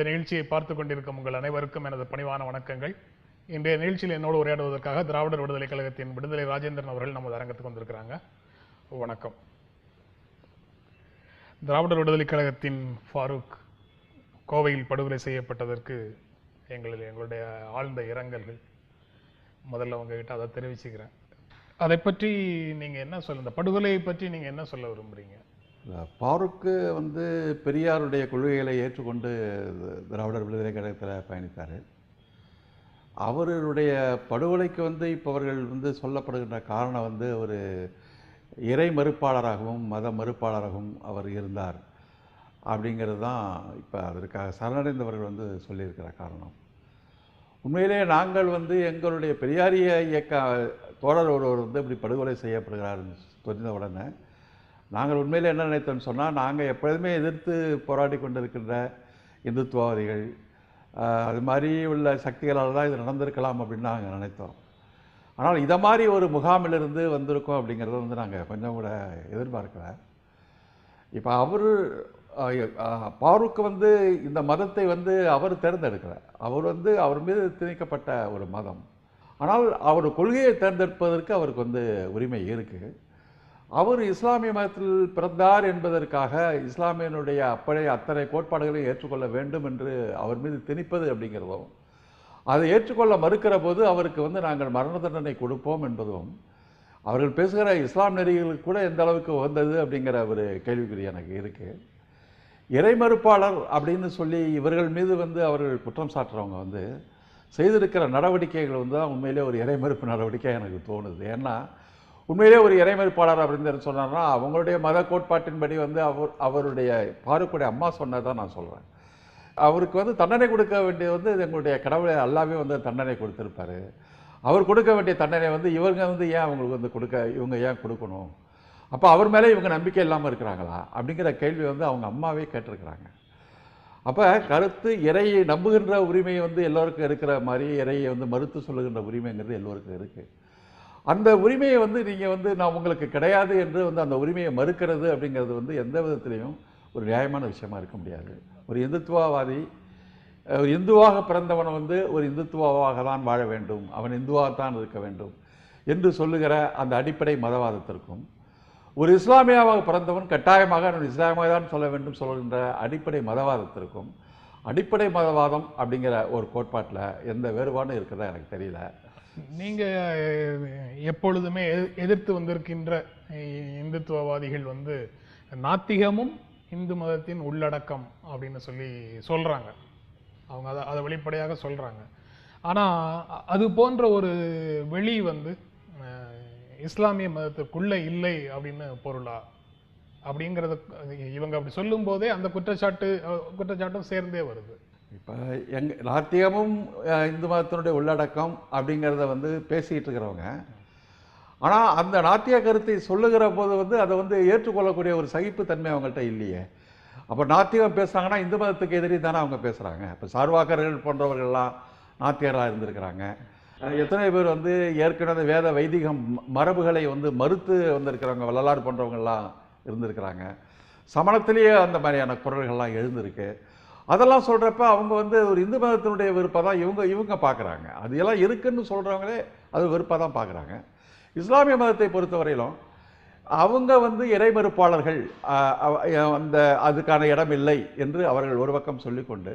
நிகழ்ச்சியை பார்த்து கொண்டிருக்கும் உங்கள் அனைவருக்கும் எனது பணிவான வணக்கங்கள். இன்றைய நிகழ்ச்சியில் என்னோடு உரையாடுவதற்காக திராவிடர் விடுதலை கழகத்தின் விடுதலை ராஜேந்திரன் அவர்கள் நமது அரங்கத்துக்கு வந்திருக்கிறாங்க. வணக்கம். திராவிடர் விடுதலை கழகத்தின் ஃபாரூக் கோவையில் படுகொலை செய்யப்பட்டதற்கு எங்களுடைய ஆழ்ந்த இரங்கல்கள். முதல்ல உங்ககிட்ட அதை தெரிவிச்சுக்கிறேன். அதை பற்றி நீங்கள் என்ன சொல்ல, இந்த படுகொலையை பற்றி நீங்கள் என்ன சொல்ல விரும்புகிறீங்க? ஃபாரூக்கு பெரியாருடைய கொள்கைகளை ஏற்றுக்கொண்டு திராவிடர் விடுதலை கழகத்தில் பயணித்தார். அவர்களுடைய படுகொலைக்கு இப்போ அவர்கள் சொல்லப்படுகின்ற காரணம் ஒரு இறை மறுப்பாளராகவும் மத மறுப்பாளராகவும் அவர் இருந்தார் அப்படிங்கிறது தான் இப்போ அதற்காக சரணடைந்தவர்கள் சொல்லியிருக்கிற காரணம். உண்மையிலே நாங்கள் எங்களுடைய பெரியாரிய இயக்க தோழர் ஒருவர் இப்படி படுகொலை செய்யப்படுகிறார் தெரிந்த உடனே நாங்கள் உண்மையிலே என்ன நினைத்தோம்னு சொன்னால், நாங்கள் எப்பொழுதுமே எதிர்த்து போராடி கொண்டிருக்கின்ற இந்துத்துவவாதிகள் அது மாதிரி உள்ள சக்திகளால் தான் இது நடந்திருக்கலாம் அப்படின்னு நாங்கள் நினைத்தோம். ஆனால் இதை மாதிரி ஒரு முகாமிலிருந்து வந்திருக்கோம் அப்படிங்கிறத நாங்கள் கொஞ்சம் கூட எதிர்பார்க்கல. இப்போ அவர் ஃபாரூக் இந்த மதத்தை அவர் தேர்ந்தெடுக்கலை. அவர் அவர் மீது திணிக்கப்பட்ட ஒரு மதம். ஆனால் அவர் கொள்கையை தேர்ந்தெடுப்பதற்கு அவருக்கு உரிமை இருக்குது. அவர் இஸ்லாமிய மதத்தில் பிறந்தார் என்பதற்காக இஸ்லாமியனுடைய அத்தனை கோட்பாடுகளை ஏற்றுக்கொள்ள வேண்டும் என்று அவர் மீது திணிப்பது அப்படிங்கிறதும், அதை ஏற்றுக்கொள்ள மறுக்கிற போது அவருக்கு நாங்கள் மரண தண்டனை கொடுப்போம் என்பதும், அவர்கள் பேசுகிற இஸ்லாம் நெறிகளுக்கு கூட எந்த அளவுக்கு வந்தது அப்படிங்கிற ஒரு கேள்விக்குறி எனக்கு இருக்குது. இறைமறுப்பாளர் அப்படின்னு சொல்லி இவர்கள் மீது அவர்கள் குற்றம் சாட்டுறவங்க செய்திருக்கிற நடவடிக்கைகள் தான் உண்மையிலே ஒரு இறைமறுப்பு நடவடிக்கை எனக்கு தோணுது. ஏன்னா உண்மையிலே ஒரு இறைமறுப்பாளர் அப்படின்னு சொன்னார்னா அவங்களுடைய மத கோட்பாட்டின்படி அவருடைய ஃபாரூக்குடைய அம்மா சொன்னதான் நான் சொல்கிறேன். அவருக்கு தண்டனை கொடுக்க வேண்டியது எங்களுடைய கடவுளை அல்லாவே தண்டனை கொடுத்துருப்பாரு. அவர் கொடுக்க வேண்டிய தண்டனை இவங்க ஏன் அவங்களுக்கு கொடுக்க, இவங்க ஏன் கொடுக்கணும்? அப்போ அவர் மேலே இவங்க நம்பிக்கை இல்லாமல் இருக்கிறாங்களா அப்படிங்கிற கேள்வி அவங்க அம்மாவே கேட்டிருக்கிறாங்க. அப்போ கருத்து இறையை நம்புகின்ற உரிமை எல்லோருக்கும் இருக்கிற மாதிரி இறையை மறுத்து சொல்லுகின்ற உரிமைங்கிறது எல்லோருக்கும் இருக்குது. அந்த உரிமையை நீங்கள் நான் உங்களுக்கு கிடையாது என்று அந்த உரிமையை மறுக்கிறது அப்படிங்கிறது எந்த விதத்திலையும் ஒரு நியாயமான விஷயமா இருக்க முடியாது. ஒரு இந்துத்துவவாதி, ஒரு இந்துவாக பிறந்தவன் ஒரு இந்துத்துவாவாக தான் வாழ வேண்டும், அவன் இந்துவாகத்தான் இருக்க வேண்டும் என்று சொல்லுகிற அந்த அடிப்படை மதவாதத்திற்கும், ஒரு இஸ்லாமியாவாக பிறந்தவன் கட்டாயமாக அவன் இஸ்லாமியாக தான் சொல்ல வேண்டும் சொல்கின்ற அடிப்படை மதவாதத்திற்கும், அடிப்படை மதவாதம் அப்படிங்கிற ஒரு கோட்பாட்டில் எந்த வேறுபாடும் இருக்கிறதா எனக்கு தெரியல. நீங்கள் எப்பொழுதுமே எதிர்த்து வந்திருக்கின்ற இந்துத்துவவாதிகள் நாத்திகமும் இந்து மதத்தின் உள்ளடக்கம் அப்படின்னு சொல்கிறாங்க. அவங்க அதை வெளிப்படையாக சொல்கிறாங்க. ஆனால் அது போன்ற ஒரு வெளி இஸ்லாமிய மதத்துக்குள்ளே இல்லை அப்படின்னு பொருளா அப்படிங்கிறத இவங்க அப்படி சொல்லும் போதே அந்த குற்றச்சாட்டும் சேர்ந்தே வருது. இப்போ நாத்திகமும் இந்து மதத்தினுடைய உள்ளடக்கம் அப்படிங்கிறத பேசிகிட்டு இருக்கிறவங்க, ஆனால் அந்த நாத்திக கருத்தை சொல்லுகிற போது அதை ஏற்றுக்கொள்ளக்கூடிய ஒரு சகிப்புத்தன்மை அவங்கள்ட்ட இல்லையே. அப்போ நாத்திகம் பேசுகிறாங்கன்னா இந்து மதத்துக்கு எதிரி தானே அவங்க பேசுகிறாங்க. இப்போ சார்வாக்கர்கள் போன்றவர்கள்லாம் நாத்திகராக இருந்திருக்கிறாங்க. எத்தனை பேர் ஏற்கனவே வேத வைதிகம் மரபுகளை மறுத்து வந்திருக்கிறவங்க, வள்ளலார் போன்றவங்கள்லாம் இருந்திருக்கிறாங்க. சமணத்திலேயே அந்த மாதிரியான குரல்கள்லாம் எழுந்திருக்கு. அதெல்லாம் சொல்கிறப்ப அவங்க ஒரு இந்து மதத்தினுடைய விருப்பை தான் இவங்க பார்க்குறாங்க. அது எல்லாம் இருக்குன்னு சொல்கிறவங்களே அது விருப்பை தான் பார்க்குறாங்க. இஸ்லாமிய மதத்தை பொறுத்தவரையிலும் அவங்க இறைமறுப்பாளர்கள், அந்த அதுக்கான இடம் இல்லை என்று அவர்கள் ஒரு பக்கம் சொல்லிக்கொண்டு,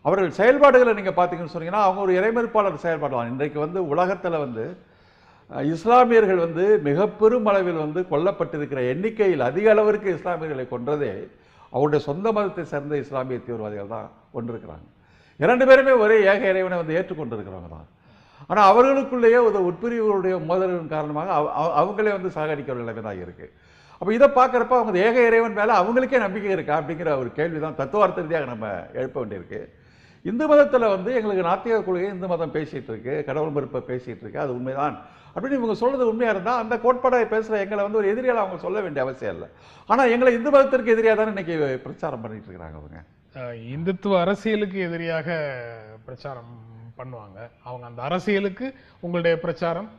அவர்கள் செயல்பாடுகளை நீங்கள் பார்த்தீங்கன்னு சொன்னீங்கன்னா அவங்க ஒரு இறைமறுப்பாளர் செயல்பாடுலாம். இன்றைக்கு உலகத்தில் இஸ்லாமியர்கள் மிக பெரும் அளவில் கொல்லப்பட்டிருக்கிற எண்ணிக்கையில் அதிக அளவிற்கு இஸ்லாமியர்களை கொன்றதே அவருடைய சொந்த மதத்தை சேர்ந்த இஸ்லாமிய தீவிரவாதிகள் தான் கொண்டிருக்கிறாங்க. இரண்டு பேருமே ஒரே ஏக இறைவனை ஏற்றுக்கொண்டிருக்கிறவங்க தான். ஆனால் அவர்களுக்குள்ளேயே ஒரு உட்பிரிவுகளுடைய மோதலின் காரணமாக அவங்களே சாகடிக்கிற நிலைமை தான் இருக்குது. அப்போ இதை பார்க்குறப்ப அவங்க ஏக இறைவன் மேலே அவங்களுக்கே நம்பிக்கை இருக்கா அப்படிங்கிற ஒரு கேள்வி தான் தத்துவார்த்த ரீதியாக நம்ம எழுப்ப வேண்டியிருக்கு. இந்து மதத்தில் எங்களுக்கு நாத்திக கொள்கை இந்து மதம் பேசிகிட்டு இருக்கு, கடவுள் மறுப்பை பேசிகிட்டு இருக்கு, அது உண்மைதான் அப்படின்னு இவங்க சொல்கிறது உண்மையாக இருந்தால் அந்த கோட்பாடை பேசுகிற எங்களை ஒரு எதிரியால் அவங்க சொல்ல வேண்டிய அவசியம் இல்லை. ஆனால் எங்களை இந்து மதத்திற்கு எதிரியாக தானே இன்றைக்கி பிரச்சாரம் பண்ணிகிட்டு இருக்கிறாங்க. அவங்க இந்துத்துவ அரசியலுக்கு எதிரியாக பிரச்சாரம் பண்ணுவாங்க. அவங்க அந்த அரசியலுக்கு உங்களுடைய பிரச்சாரம்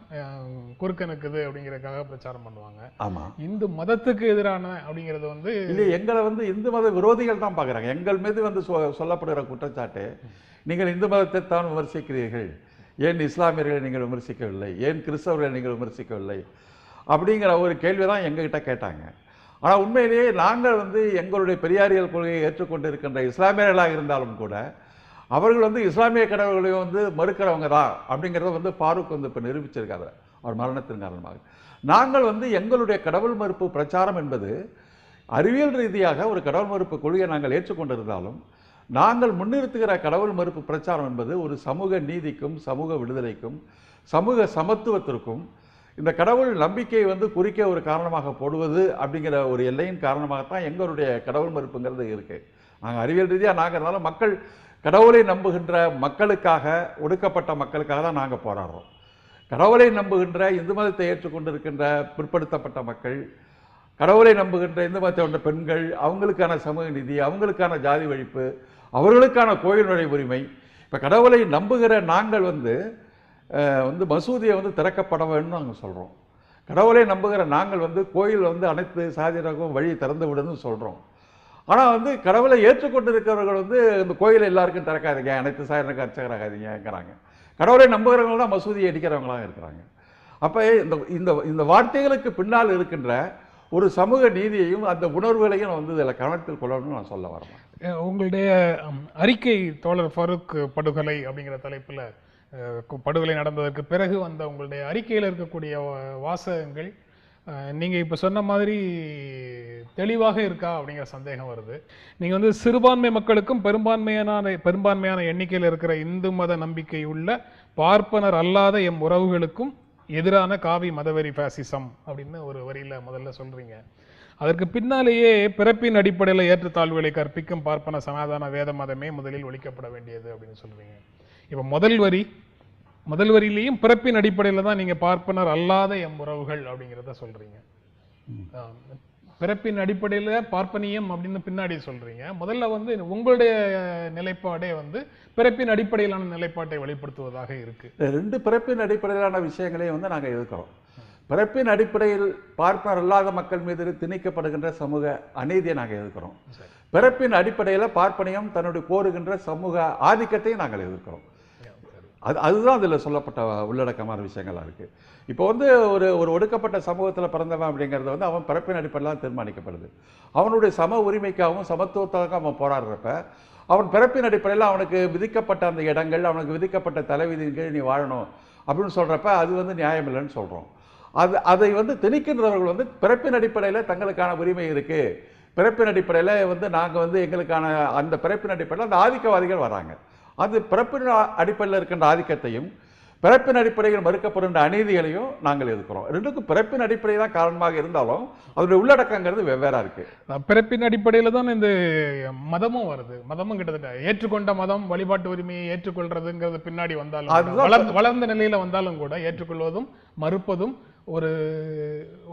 குறுக்கனுக்குது அப்படிங்கிறதுக்காக பிரச்சாரம் பண்ணுவாங்க. ஆமா, இந்து மதத்துக்கு எதிரான அப்படிங்கிறது வந்து இல்லை, எங்களை வந்து இந்து மத விரோதிகள் தான் பார்க்குறாங்க. எங்கள் மீது வந்து சொல்லப்படுகிற குற்றச்சாட்டு, நீங்கள் இந்து மதத்தை தான் விமர்சிக்கிறீர்கள், ஏன் இஸ்லாமியர்களை நீங்கள் விமர்சிக்கவில்லை, ஏன் கிறிஸ்தவர்களை நீங்கள் விமர்சிக்கவில்லை அப்படிங்கிற ஒரு கேள்வி தான் எங்ககிட்ட கேட்டாங்க. ஆனால் உண்மையிலேயே நாங்கள் வந்து எங்களுடைய பெரியாரியல் கொள்கையை ஏற்றுக்கொண்டு இருக்கின்ற இஸ்லாமியர்களாக இருந்தாலும் கூட அவர்கள் வந்து இஸ்லாமிய கடவுள்களையும் வந்து மறுக்கிறவங்க தான் அப்படிங்கிறத வந்து ஃபாரூக் வந்து இப்போ நிரூபிச்சிருக்காங்க அவர் மரணத்தின் காரணமாக. நாங்கள் வந்து எங்களுடைய கடவுள் மறுப்பு பிரச்சாரம் என்பது அறிவியல் ரீதியாக ஒரு கடவுள் மறுப்பு கொள்கையை நாங்கள் ஏற்றுக்கொண்டிருந்தாலும் நாங்கள் முன்னிறுத்துகிற கடவுள் மறுப்பு பிரச்சாரம் என்பது ஒரு சமூக நீதிக்கும் சமூக விடுதலைக்கும் சமூக சமத்துவத்திற்கும் இந்த கடவுள் நம்பிக்கையை வந்து குறிக்க ஒரு காரணமாக போடுவது அப்படிங்கிற ஒரு எல்லையின் காரணமாகத்தான் எங்களுடைய கடவுள் மறுப்புங்கிறது இருக்குது. நாங்கள் அறிவியல் ரீதியாக நாங்கள் இருந்தாலும் மக்கள் கடவுளை நம்புகின்ற மக்களுக்காக, ஒடுக்கப்பட்ட மக்களுக்காக தான் நாங்கள் போராடுறோம். கடவுளை நம்புகின்ற இந்து மதத்தை ஏற்றுக்கொண்டிருக்கின்ற பிற்படுத்தப்பட்ட மக்கள், கடவுளை நம்புகின்ற இந்து மதத்தை கொண்ட பெண்கள், அவங்களுக்கான சமூக நீதி, அவங்களுக்கான ஜாதி ஒழிப்பு, அவர்களுக்கான கோயில் நுழை உரிமை. இப்போ கடவுளை நம்புகிற நாங்கள் வந்து மசூதியை வந்து திறக்கப்பட வேணும்னு நாங்கள் சொல்கிறோம். கடவுளை நம்புகிற நாங்கள் வந்து கோயில் வந்து அனைத்து சாதியினருக்கும் வழி திறந்து விடுன்னு சொல்கிறோம். ஆனால் வந்து கடவுளை ஏற்றுக்கொண்டிருக்கிறவர்கள் வந்து இந்த கோயிலை எல்லாருக்கும் திறக்காதீங்க, அனைத்து சாதியினருக்கு அர்ச்சகராகாதீங்கிறாங்க. கடவுளை நம்புகிறவங்க தான் மசூதியை அடிக்கிறவங்களாக இருக்கிறாங்க. அப்போ இந்த இந்த வார்த்தைகளுக்கு பின்னால் இருக்கின்ற ஒரு சமூக நீதியையும் அந்த உணர்வுகளையும் வந்து இதில் கவனத்தில் கொள்ளணும்னு நான் சொல்ல வரேன். உங்களுடைய அறிக்கை தோழர் ஃபரூக் படுகொலை அப்படிங்கிற தலைப்பில் படுகொலை நடந்ததற்கு பிறகு வந்த உங்களுடைய அறிக்கையில் இருக்கக்கூடிய வாசகங்கள் நீங்கள் இப்போ சொன்ன மாதிரி தெளிவாக இருக்கா அப்படிங்கிற சந்தேகம் வருது. நீங்கள் வந்து சிறுபான்மை மக்களுக்கும் பெரும்பான்மையான எண்ணிக்கையில் இருக்கிற இந்து மத நம்பிக்கை உள்ள பார்ப்பனர் அல்லாத எம் உறவுகளுக்கும் எதிரான காவி மதவெறி பாசிசம் அப்படின்னு ஒரு வரியில் முதல்ல சொல்றீங்க. அதற்கு பின்னாலேயே பிறப்பின் அடிப்படையில் ஏற்றத்தாழ்வுகளை கற்பிக்கும் பார்ப்பன சனாதன வேத மதமே முதலில் ஒழிக்கப்பட வேண்டியது அப்படின்னு சொல்றீங்க. இப்போ முதல் வரியிலையும் பிறப்பின் அடிப்படையில் தான் நீங்க பார்ப்பனர் அல்லாத எம் உறவுகள் அப்படிங்கிறத சொல்றீங்க. பிறப்பின் அடிப்படையில் பார்ப்பனியம் அப்படின்னு பின்னாடி சொல்றீங்க. முதல்ல வந்து உங்களுடைய நிலைப்பாடே வந்து பிறப்பின் அடிப்படையிலான நிலைப்பாட்டை வெளிப்படுத்துவதாக இருக்கு. ரெண்டு பிறப்பின் அடிப்படையிலான விஷயங்களையும் வந்து நாங்கள் எதிர்க்கிறோம். பிறப்பின் அடிப்படையில் பார்ப்பனர் அல்லாத மக்கள் மீது திணிக்கப்படுகின்ற சமூக அநீதியை நாங்கள் எதிர்க்கிறோம். பிறப்பின் அடிப்படையில் பார்ப்பனியம் தன்னுடைய கோருகின்ற சமூக ஆதிக்கத்தையும் நாங்கள் எதிர்க்கிறோம். அதுதான் அதில் சொல்லப்பட்ட உள்ளடக்கமான விஷயங்களாக இருக்குது. இப்போ வந்து ஒரு ஒடுக்கப்பட்ட சமூகத்தில் பிறந்தவன் அப்படிங்கிறது வந்து அவன் பிறப்பின் அடிப்படையில் தீர்மானிக்கப்படுது. அவனுடைய சம உரிமைக்காகவும் சமத்துவத்துக்காகவும் அவன் போராடுறப்ப அவன் பிறப்பின் அடிப்படையில் அவனுக்கு விதிக்கப்பட்ட அந்த இடங்கள், அவனுக்கு விதிக்கப்பட்ட தலைவிதியின் கீழ் நீ வாழணும் அப்படின்னு சொல்கிறப்ப அது வந்து நியாயம் இல்லைன்னு சொல்கிறோம். அதை வந்து திணிக்கின்றவர்கள் வந்து பிறப்பின் அடிப்படையில் தங்களுக்கான உரிமை இருக்குது, பிறப்பின் அடிப்படையில் வந்து நாங்கள் வந்து எங்களுக்கான அந்த பிறப்பின் அடிப்படையில் அந்த ஆதிக்கவாதிகள் வராங்க. அது பிறப்பின் அடிப்படையில் இருக்கின்ற ஆதிக்கத்தையும் பிறப்பின் அடிப்படையில் மறுக்கப்படுகின்ற அநீதிகளையும் நாங்கள் எதிர்க்கிறோம். ரெண்டுக்கும் பிறப்பின் அடிப்படை தான் காரணமாக இருந்தாலும் அதனுடைய உள்ளடக்கங்கிறது வெவ்வேறா இருக்கு. பிறப்பின் அடிப்படையில் தான் இந்த மதமும் வருது. மதமும் கிட்டத்தட்ட ஏற்றுக்கொண்ட மதம் வழிபாட்டு உரிமையை ஏற்றுக்கொள்றதுங்கிறது பின்னாடி வந்தாலும் வளர்ந்த நிலையில வந்தாலும் கூட ஏற்றுக்கொள்வதும் மறுப்பதும் ஒரு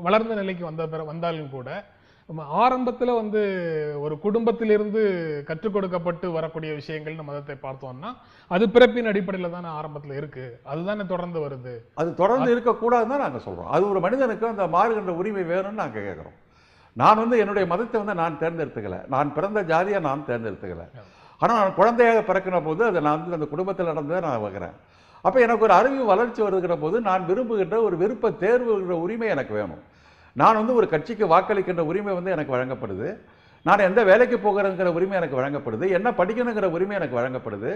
வளர்ந்த நிலைக்கு வந்தாலும் கூட ஆரம்பத்தில் வந்து ஒரு குடும்பத்திலிருந்து கற்றுக் கொடுக்கப்பட்டு வரக்கூடிய விஷயங்கள்னு மதத்தை பார்த்தோம்னா அது பிறப்பின் அடிப்படையில் தானே ஆரம்பத்தில் இருக்கு. அதுதானே தொடர்ந்து வருது. அது தொடர்ந்து இருக்கக்கூடாதுன்னு தான் நாங்கள் சொல்றோம். அது ஒரு மனிதனுக்கு அந்த மாறுகின்ற உரிமை வேணும்னு நாங்கள் கேட்குறோம். நான் வந்து என்னுடைய மதத்தை வந்து நான் தேர்ந்தெடுத்துக்கல, நான் பிறந்த ஜாதியை நான் தேர்ந்தெடுத்துக்கல. ஆனால் நான் குழந்தையாக பிறக்கிற போது அதை நான் வந்து அந்த குடும்பத்தில் நடந்ததை நான் வைக்கிறேன். அப்போ எனக்கு ஒரு அறிவு வளர்ச்சி வருகிற போது நான் விரும்புகின்ற ஒரு விருப்ப தேர்வுகிற உரிமை எனக்கு வேணும். நான் வந்து ஒரு கட்சிக்கு வாக்களிக்கின்ற உரிமை வந்து எனக்கு வழங்கப்படுது. நான் எந்த வேலைக்கு போகிறேங்கிற உரிமை எனக்கு வழங்கப்படுது. என்ன படிக்கணுங்கிற உரிமை எனக்கு வழங்கப்படுது.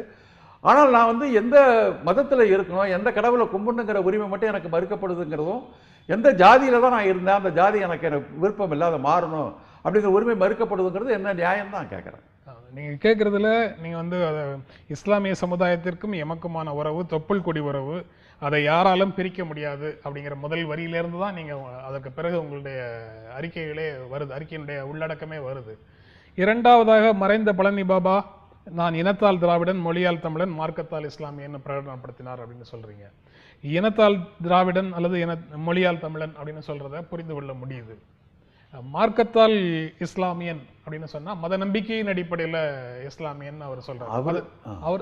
ஆனால் நான் வந்து எந்த மதத்தில் இருக்கணும், எந்த கடவுளை கும்பிடணுங்கிற உரிமை மட்டும் எனக்கு மறுக்கப்படுதுங்கிறதும், எந்த ஜாதியில் தான் நான் இருந்தேன் அந்த ஜாதி எனக்கு விருப்பம் இல்லை, அதை மாறணும் அப்படிங்கிற உரிமை மறுக்கப்படுதுங்கிறது என்ன நியாயம் தான் கேட்குறேன். நீங்கள் கேட்குறதுல நீங்கள் வந்து இஸ்லாமிய சமுதாயத்திற்கும் எமக்குமான உறவு தொப்புள் கொடி உறவு, அதை யாராலும் பிரிக்க முடியாது அப்படிங்கிற முதல் வரியிலேருந்து தான் நீங்கள் அதற்கு பிறகு உங்களுடைய அறிக்கைகளே வருது, அறிக்கையினுடைய உள்ளடக்கமே வருது. இரண்டாவதாக மறைந்த பழனி பாபா நான் இனத்தால் திராவிடன் மொழியால் தமிழன் மார்க்கத்தால் இஸ்லாமியன்னு பிரகடனப்படுத்தினார் அப்படின்னு சொல்றீங்க. இனத்தால் திராவிடன் அல்லது மொழியால் தமிழன் அப்படின்னு சொல்றத புரிந்து கொள்ள முடியுது. மார்க்கத்தால் இஸ்லாமியன் அப்படின்னு சொன்னா மத நம்பிக்கையின் அடிப்படையில் இஸ்லாமியன் அவர் சொல்றாரு.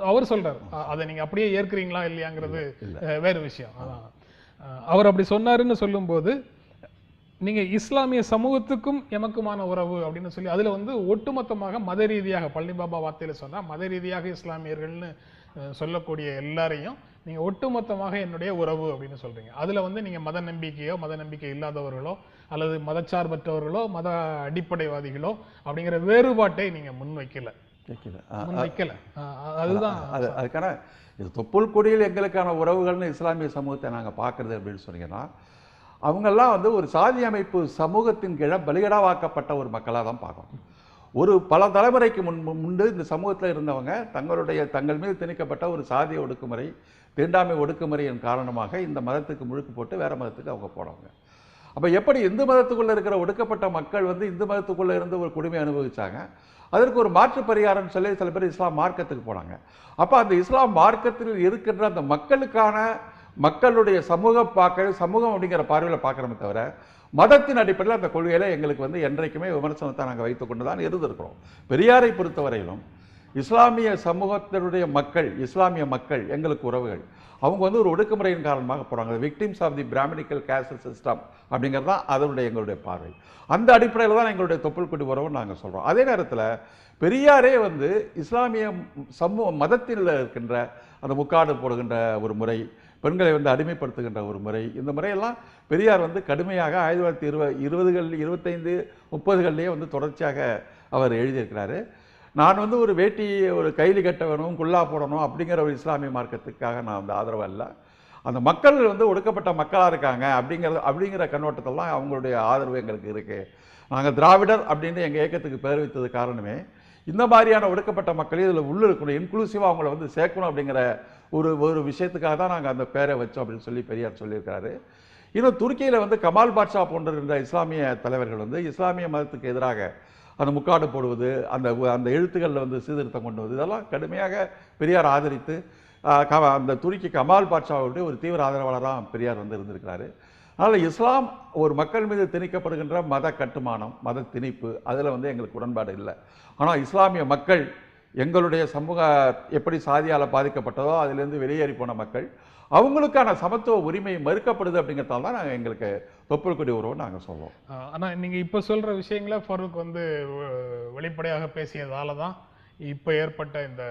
அவர் சொல்றாரு. அதை நீங்க அப்படியே ஏற்கிறீங்களா இல்லையாங்கிறது வேறு விஷயம். அதான் அவர் அப்படி சொன்னாருன்னு சொல்லும்போது நீங்க இஸ்லாமிய சமூகத்துக்கும் எமக்குமான உறவு அப்படின்னு சொல்லி அதுல வந்து ஒட்டுமொத்தமாக மத ரீதியாக பழனி பாபா வார்த்தையில சொன்னா மத ரீதியாக இஸ்லாமியர்கள்னு சொல்லக்கூடிய எல்லாரையும் நீங்க ஒட்டுமொத்தமாக என்னுடைய உறவு அப்படின்னு சொல்றீங்க. அதுல வந்து நீங்க மத நம்பிக்கையோ மத நம்பிக்கை இல்லாதவர்களோ அல்லது மதச்சார்பற்றவர்களோ மத அடிப்படைவாதிகளோ அப்படிங்கிற வேறுபாட்டை நீங்க முன்வைக்கல. அதுதான் அதுக்கான இது தொப்புள் கொடியில் எங்களுக்கான உறவுகள்னு இஸ்லாமிய சமூகத்தை நாங்கள் பார்க்குறது அப்படின்னு சொன்னீங்கன்னா அவங்கெல்லாம் வந்து ஒரு சாதி அமைப்பு சமூகத்தின் கீழே பலிகடாவாக்கப்பட்ட ஒரு மக்களாக தான் பார்க்கணும். ஒரு பல தலைமுறைக்கு முன்பு இந்த சமூகத்தில் இருந்தவங்க தங்கள் மீது திணிக்கப்பட்ட ஒரு சாதிய ஒடுக்குமுறை தீண்டாமை ஒடுக்குமுறையின் காரணமாக இந்த மதத்துக்கு முழுக்கு போட்டு வேறு மதத்துக்கு அவங்க போனவங்க. அப்போ எப்படி இந்து மதத்துக்குள்ளே இருக்கிற ஒடுக்கப்பட்ட மக்கள் வந்து இந்து மதத்துக்குள்ளே இருந்து ஒரு கொடுமை அனுபவிச்சாங்க, அதற்கு ஒரு மாற்று பரிகாரம்னு சொல்லி சில பேர் இஸ்லாம் மார்க்கத்துக்கு போனாங்க. அப்போ அந்த இஸ்லாம் மார்க்கத்தில் இருக்கின்ற அந்த மக்களுடைய சமூகம் அப்படிங்கிற பார்வையில் பார்க்குறோமே தவிர மதத்தின் அடிப்படையில் அந்த கொள்கையில் எங்களுக்கு வந்து என்றைக்குமே விமர்சனத்தை நாங்கள் வைத்துக்கொண்டு தான் இருந்திருக்கிறோம். பெரியாரை பொறுத்தவரையிலும் இஸ்லாமிய சமூகத்தினுடைய இஸ்லாமிய மக்கள் எங்களுக்கு உறவுகள். அவங்க வந்து ஒரு ஒடுக்குமுறையின் காரணமாக போகிறாங்க. Victims of the Brahminical caste system அப்படிங்கிறது தான் எங்களுடைய பார்வை. அந்த அடிப்படையில் தான் எங்களுடைய தொப்புள் கொடி உறவுன்னு நாங்கள் சொல்கிறோம். அதே நேரத்தில் பெரியாரே வந்து இஸ்லாமிய மதத்தில் இருக்கின்ற அந்த முக்காடு போடுகின்ற ஒரு முறை, பெண்களை வந்து அடிமைப்படுத்துகின்ற ஒரு முறை, இந்த முறையெல்லாம் பெரியார் வந்து கடுமையாக 1920 25 30களிலேயே வந்து தொடர்ச்சியாக அவர் எழுதியிருக்கிறாரு. நான் வந்து ஒரு வேட்டி ஒரு கைலி கட்ட வேணும், குல்லா போடணும் அப்படிங்கிற ஒரு இஸ்லாமிய மார்க்கத்துக்காக நான் வந்து ஆதரவு இல்லை. அந்த மக்கள் வந்து ஒடுக்கப்பட்ட மக்களாக இருக்காங்க அப்படிங்கிற கண்ணோட்டத்தெல்லாம் அவங்களுடைய ஆதரவு எங்களுக்கு இருக்குது. நாங்கள் திராவிடர் அப்படின்னு எங்கள் இயக்கத்துக்கு பேர் வைத்தது காரணமே இந்த மாதிரியான ஒடுக்கப்பட்ட மக்களையும் இதில் உள்ள இருக்கணும், இன்க்ளூசிவாக அவங்கள வந்து சேர்க்கணும் அப்படிங்கிற ஒரு விஷயத்துக்காக தான் நாங்கள் அந்த பேரை வச்சோம் அப்படின்னு சொல்லி பெரியார் சொல்லியிருக்காரு. இன்னும் துருக்கியில் வந்து கமால் பாட்ஷா போன்ற இந்த இஸ்லாமிய தலைவர்கள் வந்து இஸ்லாமிய மதத்துக்கு எதிராக அந்த முக்காடு போடுவது, அந்த எழுத்துக்களில் வந்து சீர்திருத்தம் கொண்டு வருவது, இதெல்லாம் கடுமையாக பெரியார் ஆதரித்து அந்த துருக்கி கமால் பாட்ஷாவுடைய ஒரு தீவிர ஆதரவாளராக பெரியார் வந்து இருந்திருக்கிறாரு. அதனால் இஸ்லாம் ஒரு மக்கள் மீது திணிக்கப்படுகின்ற மத கட்டுமானம், மத திணிப்பு, அதில் வந்து எங்களுக்கு உடன்பாடு இல்லை. ஆனால் இஸ்லாமிய மக்கள் எங்களுடைய சமூக எப்படி சாதியால் பாதிக்கப்பட்டதோ அதிலிருந்து வெளியேறி போன மக்கள், அவங்களுக்கான சமத்துவ உரிமை மறுக்கப்படுது அப்படிங்கிறதால தான் நாங்கள் எங்களுக்கு தொப்புள் கொடி உறவு நாங்கள் சொல்லுவோம். ஆனால் நீங்கள் இப்போ சொல்கிற விஷயங்களை ஃபரூக் வந்து வெளிப்படையாக பேசியதால தான் இப்போ ஏற்பட்ட இந்த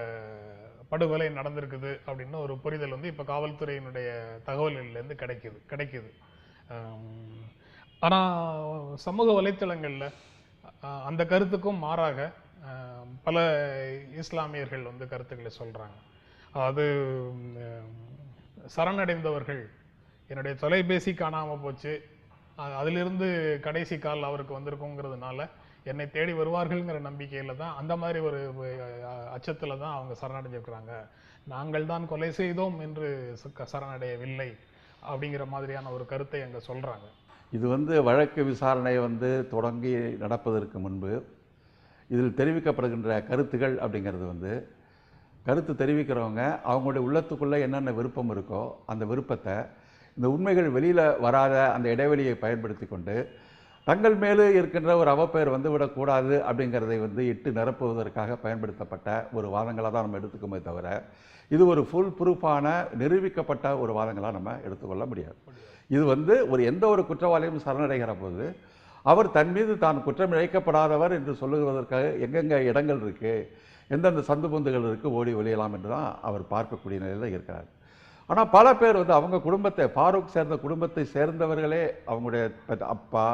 படுகொலை நடந்திருக்குது அப்படின்னு ஒரு புரிதல் வந்து இப்போ காவல்துறையினுடைய தகவல்கள்லேருந்து கிடைக்குது. ஆனால் சமூக வலைத்தளங்களில் அந்த கருத்துக்கும் மாறாக பல இஸ்லாமியர்கள் வந்து கருத்துக்களை சொல்கிறாங்க. அது சரணடைந்தவர்கள் என்னுடைய தொலைபேசி காணாமல் போச்சு, அதிலிருந்து கடைசி கால் அவருக்கு வந்திருக்குங்கிறதுனால என்னை தேடி வருவார்கள்ங்கிற நம்பிக்கையில் தான், அந்த மாதிரி ஒரு அச்சத்தில் தான் அவங்க சரணடைஞ்சிருக்கிறாங்க. நாங்கள் தான் கொலை செய்தோம் என்று சரணடையவில்லை அப்படிங்கிற மாதிரியான ஒரு கருத்தை அங்கே சொல்கிறாங்க. இது வந்து வழக்கு விசாரணை வந்து தொடங்கி நடப்பதற்கு முன்பு இதில் தெரிவிக்கப்படுகின்ற கருத்துகள் அப்படிங்கிறது வந்து கருத்து தெரிவிக்கிறவங்க அவங்களுடைய உள்ளத்துக்குள்ளே என்னென்ன விருப்பம் இருக்கோ அந்த விருப்பத்தை இந்த உண்மைகள் வெளியில் வராத அந்த இடைவெளியை பயன்படுத்தி கொண்டு தங்கள் மேலே இருக்கின்ற ஒரு அவப்பெயர் வந்து விடக்கூடாது அப்படிங்கிறதை வந்து இட்டு நிரப்புவதற்காக பயன்படுத்தப்பட்ட ஒரு வாதங்களாக தான் நம்ம எடுத்துக்கோமே தவிர இது ஒரு ஃபுல் ப்ரூஃபான நிரூபிக்கப்பட்ட ஒரு வாதங்களாக நம்ம எடுத்துக்கொள்ள முடியாது. இது வந்து எந்த ஒரு குற்றவாளியும் சரணடைகிற போது அவர் தன் மீது தான் குற்றம் இழைக்கப்படாதவர் என்று சொல்லுவதற்காக எங்கெங்கே இடங்கள் இருக்குது, எந்தெந்த சந்து பொந்துகள் இருக்குது, ஓடி ஒழியலாம் என்று தான் அவர் பார்க்கக்கூடிய நிலையில் இருக்கிறார். ஆனால் பல பேர் வந்து அவங்க குடும்பத்தை, ஃபாரூக் சேர்ந்த குடும்பத்தை சேர்ந்தவர்களே, அவங்களுடைய அப்பா,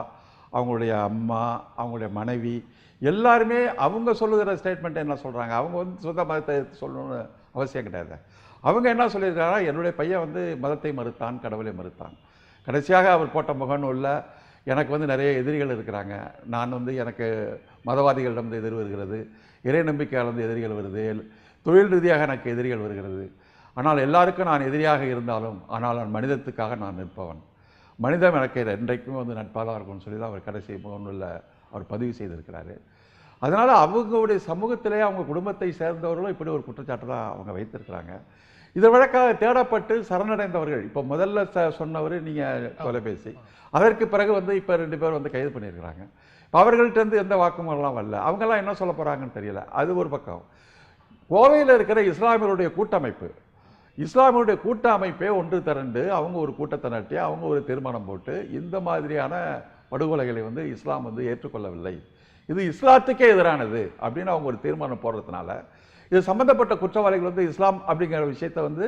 அவங்களுடைய அம்மா, அவங்களுடைய மனைவி எல்லாருமே அவங்க சொல்லுகிற ஸ்டேட்மெண்ட் என்ன சொல்கிறாங்க, அவங்க வந்து சொந்த மதத்தை சொல்லணும்னு அவசியம் கிடையாது. அவங்க என்ன சொல்லியிருக்காங்கன்னா, என்னுடைய பையன் வந்து மதத்தை மறுத்தான், கடவுளை மறுத்தான். கடைசியாக அவர் போட்ட முகநூலில் எனக்கு வந்து நிறைய எதிரிகள் இருக்கிறாங்க, நான் வந்து எனக்கு மதவாதிகளிடம் எதிர் வருகிறது, இறை நம்பிக்கையாளர் எதிரிகள் வருது, தொழில் ரீதியாக எனக்கு எதிரிகள் வருகிறது. ஆனால் எல்லாருக்கும் நான் எதிரியாக இருந்தாலும் ஆனால் நான் மனிதத்துக்காக நான் நிற்பவன், மனிதம் எனக்கு என்றைக்குமே வந்து நட்பாக இருக்கும்னு சொல்லி தான் அவர் கடைசி முகநூலில் அவர் பதிவு செய்திருக்கிறாரு. அதனால் அவங்களுடைய சமூகத்திலே அவங்க குடும்பத்தை சேர்ந்தவர்களும் இப்படி ஒரு குற்றச்சாட்டு தான் அவங்க வைத்திருக்கிறாங்க. இது வழக்காக தேடப்பட்டு சரணடைந்தவர்கள், இப்போ முதல்ல சொன்னவர் நீங்கள் தொலைபேசி, அதற்கு பிறகு வந்து இப்போ 2 பேர் வந்து கைது பண்ணியிருக்கிறாங்க. அவர்கள்ட்ட இருந்து எந்த வாக்குமூலம்லாம் வரல. அவங்கெல்லாம் என்ன சொல்ல போகிறாங்கன்னு தெரியல. அது ஒரு பக்கம். கோவையில் இருக்கிற இஸ்லாமியருடைய கூட்டமைப்பு, இஸ்லாமியருடைய கூட்ட அமைப்பே ஒன்று திரண்டு அவங்க ஒரு கூட்டத்தை நடத்தி அவங்க ஒரு தீர்மானம் போட்டு இந்த மாதிரியான படுகொலைகளை வந்து இஸ்லாம் வந்து ஏற்றுக்கொள்ளவில்லை, இது இஸ்லாத்துக்கே எதிரானது அப்படின்னு அவங்க ஒரு தீர்மானம் போடுறதுனால இது சம்பந்தப்பட்ட குற்றவாளிகள் வந்து இஸ்லாம் அப்படிங்கிற விஷயத்தை வந்து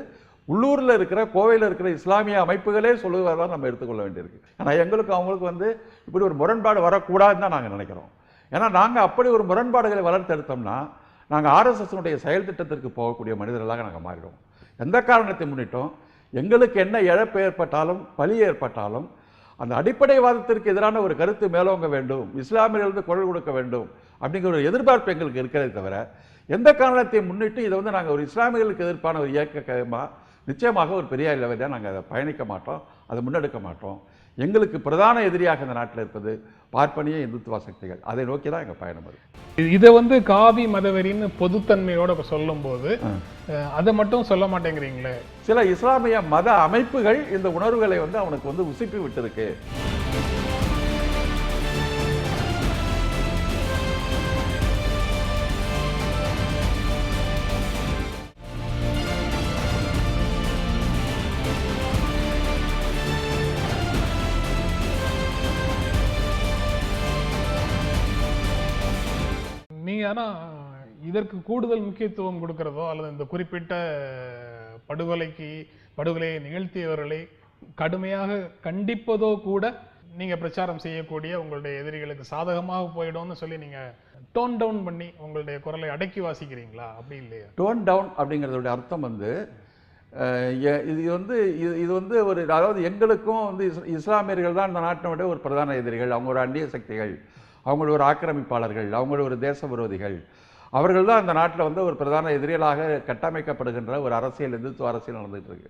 உள்ளூரில் இருக்கிற கோவையில் இருக்கிற இஸ்லாமிய அமைப்புகளே சொல்லுவதாக நம்ம எடுத்துக்கொள்ள வேண்டியிருக்கு. ஆனால் எங்களுக்கு அவங்களுக்கு வந்து இப்படி ஒரு முரண்பாடு வரக்கூடாதுன்னு தான் நாங்கள் நினைக்கிறோம். ஏன்னா நாங்கள் அப்படி ஒரு முரண்பாடுகளை வளர்த்தெடுத்தோம்னா நாங்கள் ஆர்எஸ்எஸ்னுடைய செயல் திட்டத்திற்கு போகக்கூடிய மனிதர்களாக நாங்கள் மாறிடுவோம். எந்த காரணத்தை முன்னிட்டும் எங்களுக்கு என்ன இழப்பு ஏற்பட்டாலும் பலி ஏற்பட்டாலும் அந்த அடிப்படைவாதத்திற்கு எதிரான ஒரு கருத்து மேலோங்க வேண்டும், இஸ்லாமியர்களுக்கு குரல் கொடுக்க வேண்டும் அப்படிங்கிற ஒரு எதிர்பார்ப்பு எங்களுக்கு இருக்கிறதே தவிர எந்த காரணத்தை முன்னிட்டு இதை வந்து நாங்கள் ஒரு இஸ்லாமியர்களுக்கு எதிர்ப்பான ஒரு இயக்கமாக நிச்சயமாக ஒரு பெரிய லெவலில் நாங்கள் அதை பயணிக்க மாட்டோம், அதை முன்னெடுக்க மாட்டோம். எங்களுக்கு பிரதான எதிரியாக இந்த நாட்டில் இருப்பது பார்ப்பனிய இந்துத்துவ சக்திகள். அதை நோக்கி தான் எங்கள் பயணம் இருக்கு. இதை வந்து காவி மதவெறின்னு பொதுத்தன்மையோட சொல்லும்போது அதை மட்டும் சொல்ல மாட்டேங்கிறீங்களே. சில இஸ்லாமிய மத அமைப்புகள் இந்த உணர்வுகளை வந்து அவனுக்கு வந்து உசுப்பி விட்டுருக்கு. நீங்க ஆனா இதற்கு கூடுதல் முக்கியத்துவம் கொடுக்கிறதோ அல்லது இந்த குறிப்பிட்ட படுகொலையை நிகழ்த்தியவர்களை கடுமையாக கண்டிப்பதோ கூட நீங்க பிரச்சாரம் செய்யக்கூடிய உங்களுடைய எதிரிகளுக்கு சாதகமாக போயிடும்னு சொல்லி நீங்க டோன் டவுன் பண்ணி உங்களுடைய குரலை அடக்கி வாசிக்கிறீங்களா? அப்படி இல்லையா? டோன் டவுன் அப்படிங்கிறதுடைய அர்த்தம் வந்து இது வந்து ஒரு, அதாவது எங்களுக்கும் வந்து இஸ்லாமியர்கள் தான் இந்த நாட்டினுடைய ஒரு பிரதான எதிரிகள், அவங்க ஒரு அந்நிய சக்திகள், அவங்கள ஒரு ஆக்கிரமிப்பாளர்கள், அவங்கள ஒரு தேச விரோதிகள், அவர்கள் தான் அந்த நாட்டில் வந்து ஒரு பிரதான எதிரிகளாக கட்டமைக்கப்படுகின்ற ஒரு அரசியல், இந்துத்துவ அரசியல் நடந்துகிட்டு இருக்கு.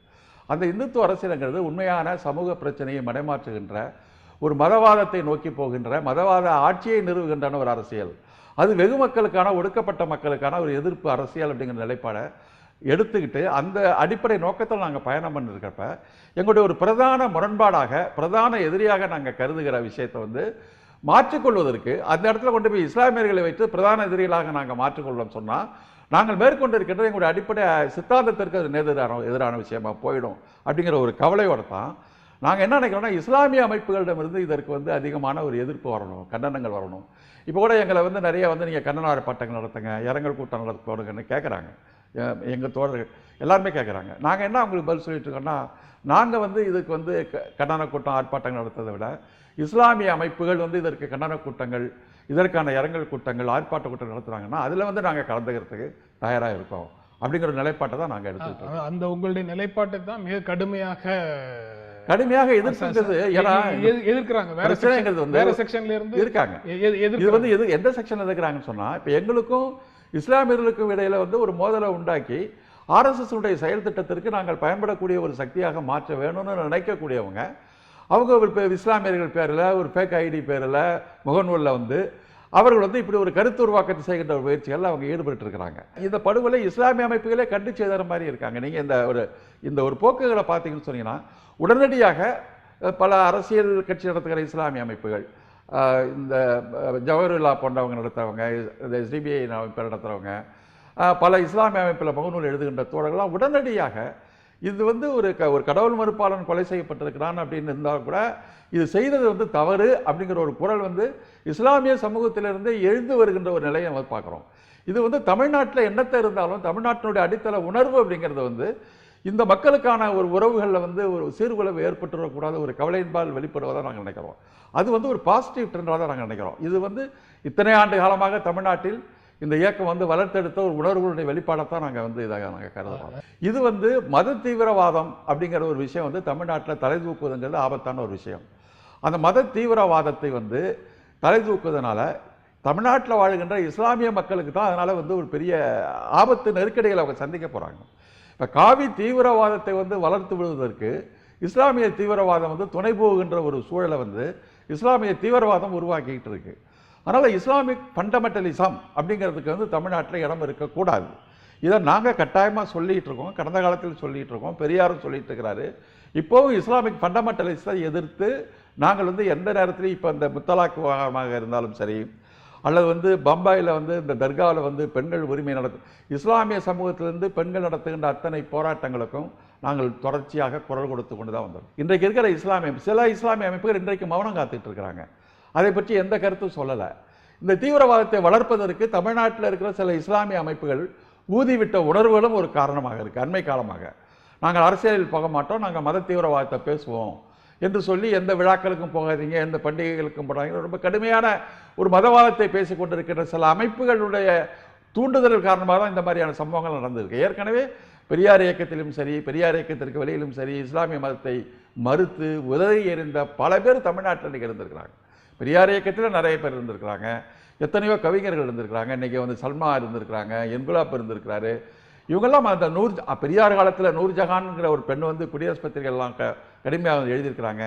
அந்த இந்துத்துவ அரசியலுங்கிறது உண்மையான சமூக பிரச்சனையை மடைமாற்றுகின்ற ஒரு மதவாதத்தை நோக்கி போகின்ற மதவாத ஆட்சியை நிறுவுகின்றன ஒரு அரசியல். அது வெகு மக்களுக்கான, ஒடுக்கப்பட்ட மக்களுக்கான ஒரு எதிர்ப்பு அரசியல் அப்படிங்கிற நிலைப்பாடை எடுத்துக்கிட்டு அந்த அடிப்படை நோக்கத்தில் நாங்கள் பயணம் பண்ணிருக்கிறப்ப எங்களுடைய ஒரு பிரதான முரண்பாடாக, பிரதான எதிரியாக நாங்கள் கருதுகிற விஷயத்தை வந்து மாற்றிக்கொள்வதற்கு அந்த இடத்துல கொண்டு போய் இஸ்லாமியர்களை வைத்து பிரதான எதிரிகளாக நாங்கள் மாற்றிக்கொள்ளோம் சொன்னால் நாங்கள் மேற்கொண்டு இருக்கின்ற எங்களுடைய அடிப்படை சித்தாந்தத்திற்கு அது எதிரான விஷயமா போயிடும் அப்படிங்கிற ஒரு கவலையோடு தான் நாங்கள் என்ன நினைக்கிறோம்னா, இஸ்லாமிய அமைப்புகளிடமிருந்து இதற்கு வந்து அதிகமான ஒரு எதிர்ப்பு வரணும், கண்டனங்கள் வரணும். இப்போ கூட எங்களை வந்து நிறைய வந்து நீங்கள் கண்டன ஆர்ப்பாட்டங்கள் நடத்துங்க, இரங்கல் கூட்டம் நடத்துங்கன்னு கேட்குறாங்க. எங்கள் தோழர்கள் எல்லாருமே கேட்குறாங்க. நாங்கள் என்ன அவங்களுக்கு பதில் சொல்லிட்டு இருக்கோம்னா, நாங்கள் வந்து இதுக்கு வந்து கண்டன கூட்டம் ஆர்ப்பாட்டங்கள் நடத்துறதை விட இஸ்லாமிய அமைப்புகள் வந்து இதற்கு கண்டன கூட்டங்கள், இதற்கான இரங்கல் கூட்டங்கள், ஆர்ப்பாட்ட கூட்டம் நடத்துகிறாங்கன்னா அதில் வந்து நாங்கள் கலந்துக்கிறதுக்கு தயாராக இருக்கோம் அப்படிங்கிற நிலைப்பாட்டை தான் நாங்கள் எடுத்துக்கிட்டோம். அந்த உங்களுடைய நிலைப்பாட்டை தான் மிக கடுமையாக எதிர்க்கிறது. ஏன்னா எதிர்க்கிறாங்க, வேற செக்ஷன்ல இருந்து இருக்காங்க. இது வந்து எந்த செக்ஷன்ல இருக்கிறாங்கன்னு சொன்னா, இப்போ எங்களுக்கும் இஸ்லாமியர்களுக்கும் இடையில வந்து ஒரு மோதலை உண்டாக்கி ஆர்எஸ்எஸ் உடைய செயல் திட்டத்திற்கு நாங்கள் பயன்படக்கூடிய ஒரு சக்தியாக மாற்ற வேணும்னு நினைக்கக்கூடியவங்க, அவங்க ஒரு இஸ்லாமியர்கள் பேரில், ஒரு ஃபேக் ஐடி பேரில், முகநூலில் வந்து அவர்கள் வந்து இப்படி ஒரு கருத்து உருவாக்கத்தை செய்கின்ற ஒரு முயற்சிகள் அவங்க ஈடுபட்டு இருக்கிறாங்க. இந்த படுகொலை இஸ்லாமிய அமைப்புகளே கண்டு செய்கிற மாதிரி இருக்காங்க. நீங்கள் இந்த ஒரு போக்குகளை பார்த்தீங்கன்னு சொன்னீங்கன்னா, உடனடியாக பல அரசியல் கட்சி நடத்துகிற இஸ்லாமிய அமைப்புகள், இந்த ஜவஹர்லா போன்றவங்க நடத்துகிறவங்க, இந்த எஸ்டிபிஐ அமைப்பு நடத்துகிறவங்க, பல இஸ்லாமிய அமைப்பில் முகநூல் எழுதுகின்ற தோழர்கள்லாம் உடனடியாக இது வந்து ஒரு கடவுள் மறுப்பாளன் கொலை செய்யப்பட்டிருக்கிறான் அப்படின்னு இருந்தால் கூட இது செய்தது வந்து தவறு அப்படிங்கிற ஒரு குரல் வந்து இஸ்லாமிய சமூகத்திலிருந்து எழுந்து வருகின்ற ஒரு நிலையை நம்ம பார்க்குறோம். இது வந்து தமிழ்நாட்டில் என்னத்தை இருந்தாலும் தமிழ்நாட்டினுடைய அடித்தள உணர்வு அப்படிங்கிறது வந்து இந்த மக்களுக்கான ஒரு உறவுகளில் வந்து ஒரு சீர்குலைவு ஏற்பட்டுவிடக்கூடாத ஒரு கவலையின்பால் வெளிப்படுவதாக நாங்கள் நினைக்கிறோம். அது வந்து ஒரு பாசிட்டிவ் ட்ரெண்டாக தான் நாங்கள் நினைக்கிறோம். இது வந்து இத்தனை ஆண்டு காலமாக தமிழ்நாட்டில் இந்த இயக்கம் வந்து வளர்த்தெடுத்த ஒரு உணர்வுகளுடைய வெளிப்பாடத்தான் நாங்கள் வந்து இதாக நாங்கள் கருதுகிறோம். இது வந்து மத தீவிரவாதம் அப்படிங்கிற ஒரு விஷயம் வந்து தமிழ்நாட்டில் தலை தூக்குவதுங்கிறது ஆபத்தான ஒரு விஷயம். அந்த மத தீவிரவாதத்தை வந்து தலை தூக்குவதனால தமிழ்நாட்டில் வாழ்கின்ற இஸ்லாமிய மக்களுக்கு தான் அதனால் வந்து ஒரு பெரிய ஆபத்து, நெருக்கடிகளை அவங்க சந்திக்க போகிறாங்க. இப்போ காவி தீவிரவாதத்தை வந்து வளர்த்து விடுவதற்கு இஸ்லாமிய தீவிரவாதம் வந்து துணை போகின்ற ஒரு சூழலை வந்து இஸ்லாமிய தீவிரவாதம் உருவாக்கிக்கிட்டு இருக்கு. அதனால் இஸ்லாமிக் ஃபண்டமெண்டலிசம் அப்படிங்கிறதுக்கு வந்து தமிழ்நாட்டில் இடம் இருக்கக்கூடாது. இதை நாங்கள் கட்டாயமாக சொல்லிகிட்டு இருக்கோம், கடந்த காலத்தில் சொல்லிகிட்டு இருக்கோம், பெரியாரும் சொல்லிட்டு இருக்கிறாரு. இப்போவும் இஸ்லாமிக் ஃபண்டமெண்டலிஸ்ட்டை எதிர்த்து நாங்கள் வந்து எந்த நேரத்திலையும் இப்போ இந்த முத்தலாக் விவகாரமாக இருந்தாலும் சரி, அல்லது வந்து பம்பாயில் வந்து இந்த தர்காவில் வந்து பெண்கள் உரிமை இஸ்லாமிய சமூகத்திலிருந்து பெண்கள் நடத்துகின்ற அத்தனை போராட்டங்களுக்கும் நாங்கள் தொடர்ச்சியாக குரல் கொடுத்து கொண்டு தான் வந்தோம். இன்றைக்கு இருக்கிற சில இஸ்லாமிய அமைப்புகள் இன்றைக்கு மௌனம் காத்துட்டு இருக்கிறாங்க. அதை பற்றி எந்த கருத்தும் சொல்லலை. இந்த தீவிரவாதத்தை வளர்ப்பதற்கு தமிழ்நாட்டில் இருக்கிற சில இஸ்லாமிய அமைப்புகள் ஊதிவிட்ட உணர்வுகளும் ஒரு காரணமாக இருக்குது. அண்மை காலமாக நாங்கள் அரசியலில் போக மாட்டோம், நாங்கள் மத தீவிரவாதத்தை பேசுவோம் என்று சொல்லி எந்த விழாக்களுக்கும் போகாதீங்க, எந்த பண்டிகைகளுக்கும் போடாதீங்க, ரொம்ப கடுமையான ஒரு மதவாதத்தை பேசிக் கொண்டிருக்கின்ற சில அமைப்புகளுடைய தூண்டுதல் காரணமாக தான் இந்த மாதிரியான சம்பவங்கள் நடந்திருக்கு. ஏற்கனவே பெரியார் இயக்கத்திலும் சரி, பெரியார் இயக்கத்திற்கு வெளியிலும் சரி, இஸ்லாமிய மதத்தை மறுத்து உதவி எறிந்த பல பேர் தமிழ்நாட்டில் இன்றைக்கி இருந்திருக்கிறாங்க. பெரியார் இயக்கத்தில் நிறைய பேர் இருந்திருக்கிறாங்க, எத்தனையோ கவிஞர்கள் இருந்திருக்கிறாங்க. இன்றைக்கி வந்து சல்மா இருந்திருக்கிறாங்க, என்குலாப் இருந்திருக்கிறாரு. இவங்கெல்லாம் அந்த பெரியார் காலத்தில் நூர்ஜஹான்ங்கிற ஒரு பெண் வந்து குடியரசு பத்திரிகைலாம் கடுமையாக எழுதியிருக்கிறாங்க.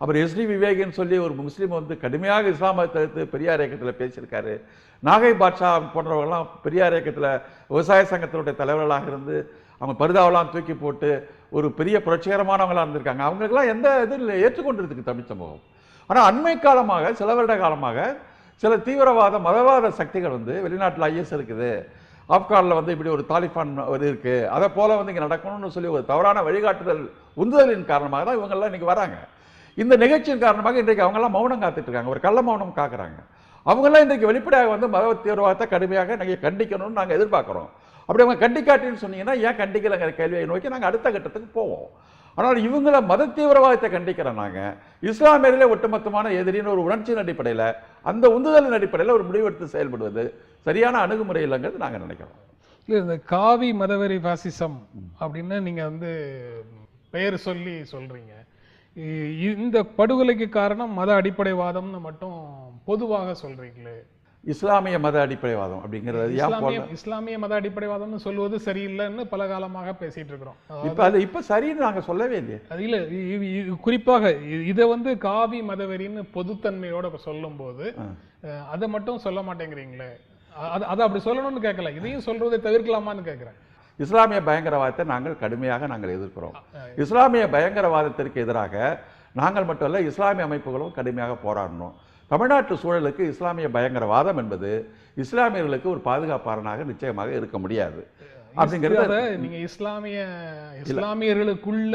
அப்புறம் எஸ்டி விவேகின்னு சொல்லி ஒரு முஸ்லீம் வந்து கடுமையாக இஸ்லாம் மதத்தை எடுத்து பெரியார் இயக்கத்தில் பேசியிருக்காரு. நாகை பாட்ஷா போன்றவர்கள்லாம் பெரியார் இயக்கத்தில் விவசாய சங்கத்தினுடைய தலைவர்களாக இருந்து அவங்க பருதாவெல்லாம் தூக்கி போட்டு ஒரு பெரிய புரட்சிகரமானவங்களாக இருந்திருக்காங்க. அவங்களுக்கெல்லாம் எந்த இதில் ஏற்றுக்கொண்டிருக்கு தமிழ் சமூகம். ஆனால் அண்மை காலமாக சில வருட காலமாக சில தீவிரவாத மதவாத சக்திகள் வந்து வெளிநாட்டில் ஐஎஸ் இருக்குது, ஆப்கானில் வந்து இப்படி ஒரு தாலிபான் இருக்குது, அதை போல் வந்து இங்கே நடக்கணும்னு சொல்லி ஒரு தவறான வழிகாட்டுதல் உந்துதலின் காரணமாக தான் இவங்கெல்லாம் இன்றைக்கி வராங்க. இந்த நிகழ்ச்சியின் காரணமாக இன்றைக்கு அவங்கெல்லாம் மௌனம் காத்துட்டு இருக்காங்க, ஒரு கள்ள மௌனம் காக்குறாங்க. அவங்கெல்லாம் இன்றைக்கு வெளிப்படையாக வந்து மத தீவிரவாதத்தை கடுமையாக நாங்கள் கண்டிக்கணும்னு நாங்கள் எதிர்பார்க்குறோம். அப்படி அவங்க கண்டிக்காட்டின்னு சொன்னீங்கன்னா ஏன் கண்டிக்கலைங்கிற கேள்வியை நோக்கி நாங்கள் அடுத்த கட்டத்துக்கு போவோம். ஆனால் இவங்கள மத தீவிரவாதத்தை கண்டிக்கிறோம். நாங்கள் இஸ்லாமியர்களே ஒட்டுமொத்தமான எதிரின்னு ஒரு உணர்ச்சியின் அடிப்படையில், அந்த உந்துதலின் அடிப்படையில் ஒரு முடிவெடுத்து செயல்படுவது சரியான அணுகுமுறை இல்லைங்கிறது நாங்கள் நினைக்கிறோம். இல்லை, இந்த காவி மதவெறி பாசிசம் அப்படின்னு நீங்கள் வந்து பெயர் சொல்லி சொல்கிறீங்க. இந்த படுகொலைக்கு காரணம் மத அடிப்படைவாதம்னு மட்டும் பொதுவாக சொல்கிறீங்களே. இஸ்லாமிய மத அடிப்படைவாதம் அப்படிங்கிறது இஸ்லாமிய மத அடிப்படைவாதம்னு சொல்வது சரியில்லைன்னு பல காலமாக பேசிட்டு இருக்கிறோம். இப்ப சரின்னு நாங்க சொல்லவே இல்லையே. இல்ல, குறிப்பாக இதை வந்து காவி மதவெறின்னு பொதுத்தன்மையோட சொல்லும் போது அதை மட்டும் சொல்ல மாட்டேங்கிறீங்களே. அதை அப்படி சொல்லணும்னு கேட்கல, இதையும் சொல்றதை தவிர்க்கலாமான்னு கேட்கிறேன். இஸ்லாமிய பயங்கரவாதத்தை நாங்கள் கடுமையாக எதிர்க்கிறோம். இஸ்லாமிய பயங்கரவாதத்திற்கு எதிராக நாங்கள் மட்டுமல்ல, இஸ்லாமிய அமைப்புகளும் கடுமையாக போராடணும். தமிழ்நாட்டு சூழலுக்கு இஸ்லாமிய பயங்கரவாதம் என்பது இஸ்லாமியர்களுக்கு ஒரு பாதுகாப்பாளனாக நிச்சயமாக இருக்க முடியாது. அப்படிங்கிறத நீங்க இஸ்லாமியர்களுக்குள்ள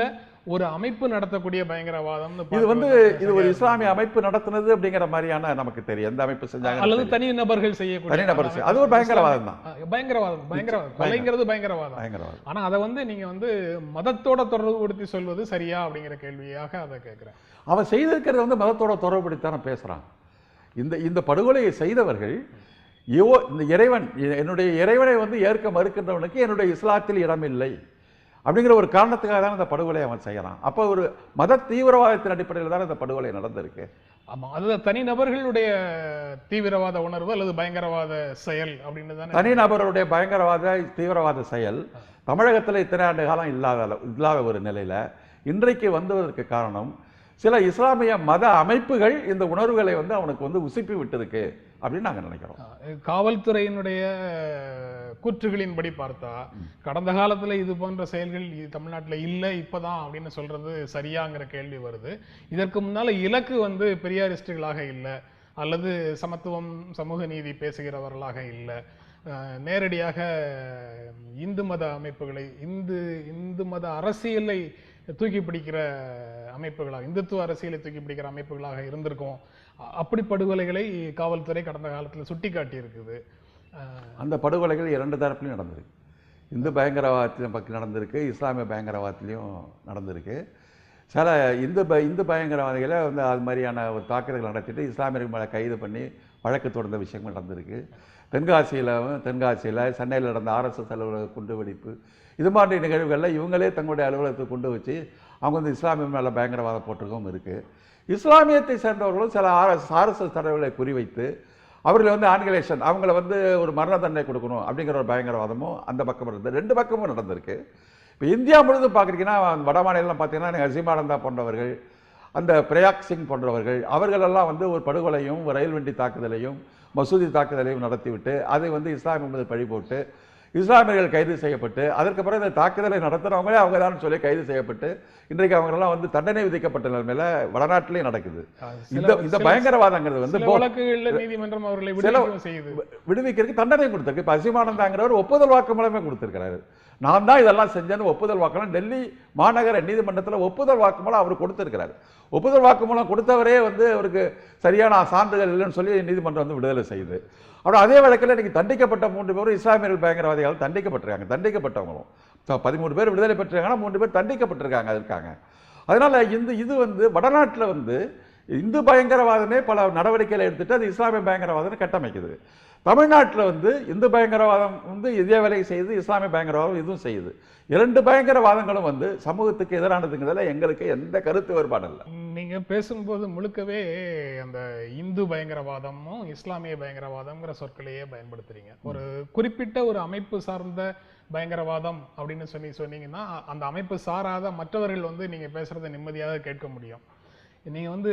ஒரு அமைப்பு நடத்தக்கூடிய பயங்கரவாதம், இது ஒரு இஸ்லாமிய அமைப்பு நடத்துனது அப்படிங்கிற மாதிரியான நமக்கு தெரியும். எந்த அமைப்பு செஞ்சாங்க அல்லது தனி நபர்கள் செய்யக்கூடிய அது ஒரு பயங்கரவாதம் தான். பயங்கரவாதம். ஆனா அதை வந்து நீங்க வந்து மதத்தோட தொடர்புபடுத்தி சொல்வது சரியா அப்படிங்கிற கேள்வியாக அதை கேட்கிறேன். அவன் செய்திருக்கிறது வந்து மதத்தோட தொடர்புபடுத்தான பேசுறான். இந்த படுகொலையை செய்தவர்கள் இந்த இறைவன், என்னுடைய இறைவனை வந்து ஏற்க மறுக்கின்றவனுக்கு என்னுடைய இஸ்லாத்தில் இடமில்லை அப்படிங்கிற ஒரு காரணத்துக்காக தான் இந்த படுகொலை அவன் செய்யறான். அப்போ ஒரு மத தீவிரவாதத்தின் அடிப்படையில் தான் இந்த படுகொலை நடந்திருக்கு. ஆமா, அது தனிநபர்களுடைய தீவிரவாத உணர்வு அல்லது பயங்கரவாத செயல் அப்படின்னு தான். தனிநபருடைய பயங்கரவாத தீவிரவாத செயல் தமிழகத்தில் இத்தனை ஆண்டு காலம் இல்லாத ஒரு நிலையில இன்றைக்கு வந்ததற்கு காரணம் சில இஸ்லாமிய மத அமைப்புகள் இந்த உணர்வுகளை வந்து அவனுக்கு வந்து உசுப்பி விட்டிருக்கு அப்படின்னு நாங்கள் நினைக்கிறோம். காவல்துறையினுடைய கூற்றுகளின்படி பார்த்தா கடந்த காலத்தில் இது போன்ற செயல்கள் தமிழ்நாட்டில் இல்லை, இப்போதான் அப்படின்னு சொல்றது சரியாங்கிற கேள்வி வருது. இதற்கு முன்னால இலக்கு வந்து பெரியாரிஸ்டுகளாக இல்லை, அல்லது சமத்துவம் சமூக நீதி பேசுகிறவர்களாக இல்லை, நேரடியாக இந்து மத அமைப்புகளை இந்து மத அரசியலை தூக்கி பிடிக்கிற அமைப்புகளாக, இந்துத்துவ அரசியலை தூக்கி பிடிக்கிற அமைப்புகளாக இருந்திருக்கும். அப்படி படுகொலைகளை காவல்துறை கடந்த காலத்தில் சுட்டி காட்டி இருக்குது. அந்த படுகொலைகள் இரண்டு தரப்புலையும் நடந்திருக்கு. இந்து பயங்கரவாதத்திலும் பக்கம் நடந்திருக்கு, இஸ்லாமிய பயங்கரவாதத்திலையும் நடந்திருக்கு. சில இந்து பயங்கரவாதிகளை வந்து அது மாதிரியான ஒரு தாக்குதல்கள் நடத்திட்டு இஸ்லாமியர்கள் மேலே கைது பண்ணி வழக்கு தொடர்ந்த விஷயங்கள் நடந்திருக்கு. தென்காசியில் சென்னையில் நடந்த RSS அலுவலக குண்டு வெடிப்பு, இது மாதிரி நிகழ்வுகளில் இவங்களே தங்களுடைய அலுவலகத்தை கொண்டு வச்சு அவங்க வந்து இஸ்லாமிய மேலே பயங்கரவாதம் போட்டிருக்கவும் இருக்குது. இஸ்லாமியத்தை சேர்ந்தவர்களும் சில RSS தலைவர்களை குறிவைத்து அவர்களை வந்து ஆன்கிலேஷன், அவங்கள வந்து ஒரு மரண தண்டனை கொடுக்கணும் அப்படிங்கிற ஒரு பயங்கரவாதமும் அந்த பக்கம் இருந்தது. ரெண்டு பக்கமும் நடந்திருக்கு. இப்போ இந்தியா முழுதும் பார்க்குறீங்கன்னா வட மாநிலம் பார்த்தீங்கன்னா அசீமானந்தா போன்றவர்கள், அந்த பிரயாக் சிங் போன்றவர்கள், அவர்களெல்லாம் வந்து ஒரு படுகொலையும் ரயில் வண்டி தாக்குதலையும் மசூதி தாக்குதலையும் நடத்திவிட்டு அதை வந்து இஸ்லாமிய மீது பழி போட்டு இஸ்லாமியர்கள் கைது செய்யப்பட்டு அதற்கு பிறகு இந்த தாக்குதலை நடத்துகிறவங்களே அவங்க தான் சொல்லி கைது செய்யப்பட்டு இன்றைக்கு அவங்கெல்லாம் வந்து தண்டனை விதிக்கப்பட்ட நிலைமையில வடநாட்டிலேயே நடக்குது. இந்த பயங்கரவாதங்கிறது வந்து நீதிமன்றம் அவர்களை விடுவிக்கிறதுக்கு தண்டனை கொடுத்திருக்கு. இப்ப அசீமானந்தாங்கிறவர் ஒப்புதல் வாக்குமூலமே கொடுத்திருக்கிறாரு. நான் தான் இதெல்லாம் செஞ்சேன்னு ஒப்புதல் வாக்குமூலம் டெல்லி மாநகர நீதிமன்றத்தில் ஒப்புதல் வாக்குமூலம் அவர் கொடுத்திருக்கிறார். ஒப்புதல் வாக்குமூலம் கொடுத்தவரே வந்து அவருக்கு சரியான சான்றுகள் இல்லைன்னு சொல்லி நீதிமன்றம் வந்து விடுதலை செய்யுது. அப்புறம் அதே வழக்கில் இன்னைக்கு தண்டிக்கப்பட்ட 3 பேரும் இஸ்லாமியர்கள் பயங்கரவாதிகள் தண்டிக்கப்பட்டிருக்காங்க. தண்டிக்கப்பட்டவங்களும் 13 பேர் விடுதலை பெற்றிருக்காங்கன்னா 3 பேர் தண்டிக்கப்பட்டிருக்காங்க. அதற்காக அதனால இது வந்து வடநாட்டில் வந்து இந்து பயங்கரவாதமே பல நடவடிக்கைகளை எடுத்துட்டு அது இஸ்லாமிய பயங்கரவாதம் கட்டமைக்குது. தமிழ்நாட்டில் வந்து இந்து பயங்கரவாதம் வந்து இதே வேலையை செய்யுது, இஸ்லாமிய பயங்கரவாதம் இதுவும் செய்யுது. 2 பயங்கரவாதங்களும் வந்து சமூகத்துக்கு எதிரானதுங்கிறதுல எங்களுக்கு எந்த கருத்து வேறுபாடு இல்லை. நீங்க பேசும்போது முழுக்கவே அந்த இந்து பயங்கரவாதமும் இஸ்லாமிய பயங்கரவாதம்ங்கிற சொற்களையே பயன்படுத்துறீங்க. ஒரு குறிப்பிட்ட ஒரு அமைப்பு சார்ந்த பயங்கரவாதம் அப்படின்னு சொன்னீங்கன்னா அந்த அமைப்பு சாராத மற்றவர்கள் வந்து நீங்க பேசுறதை நிம்மதியாக கேட்க முடியும். நீங்க வந்து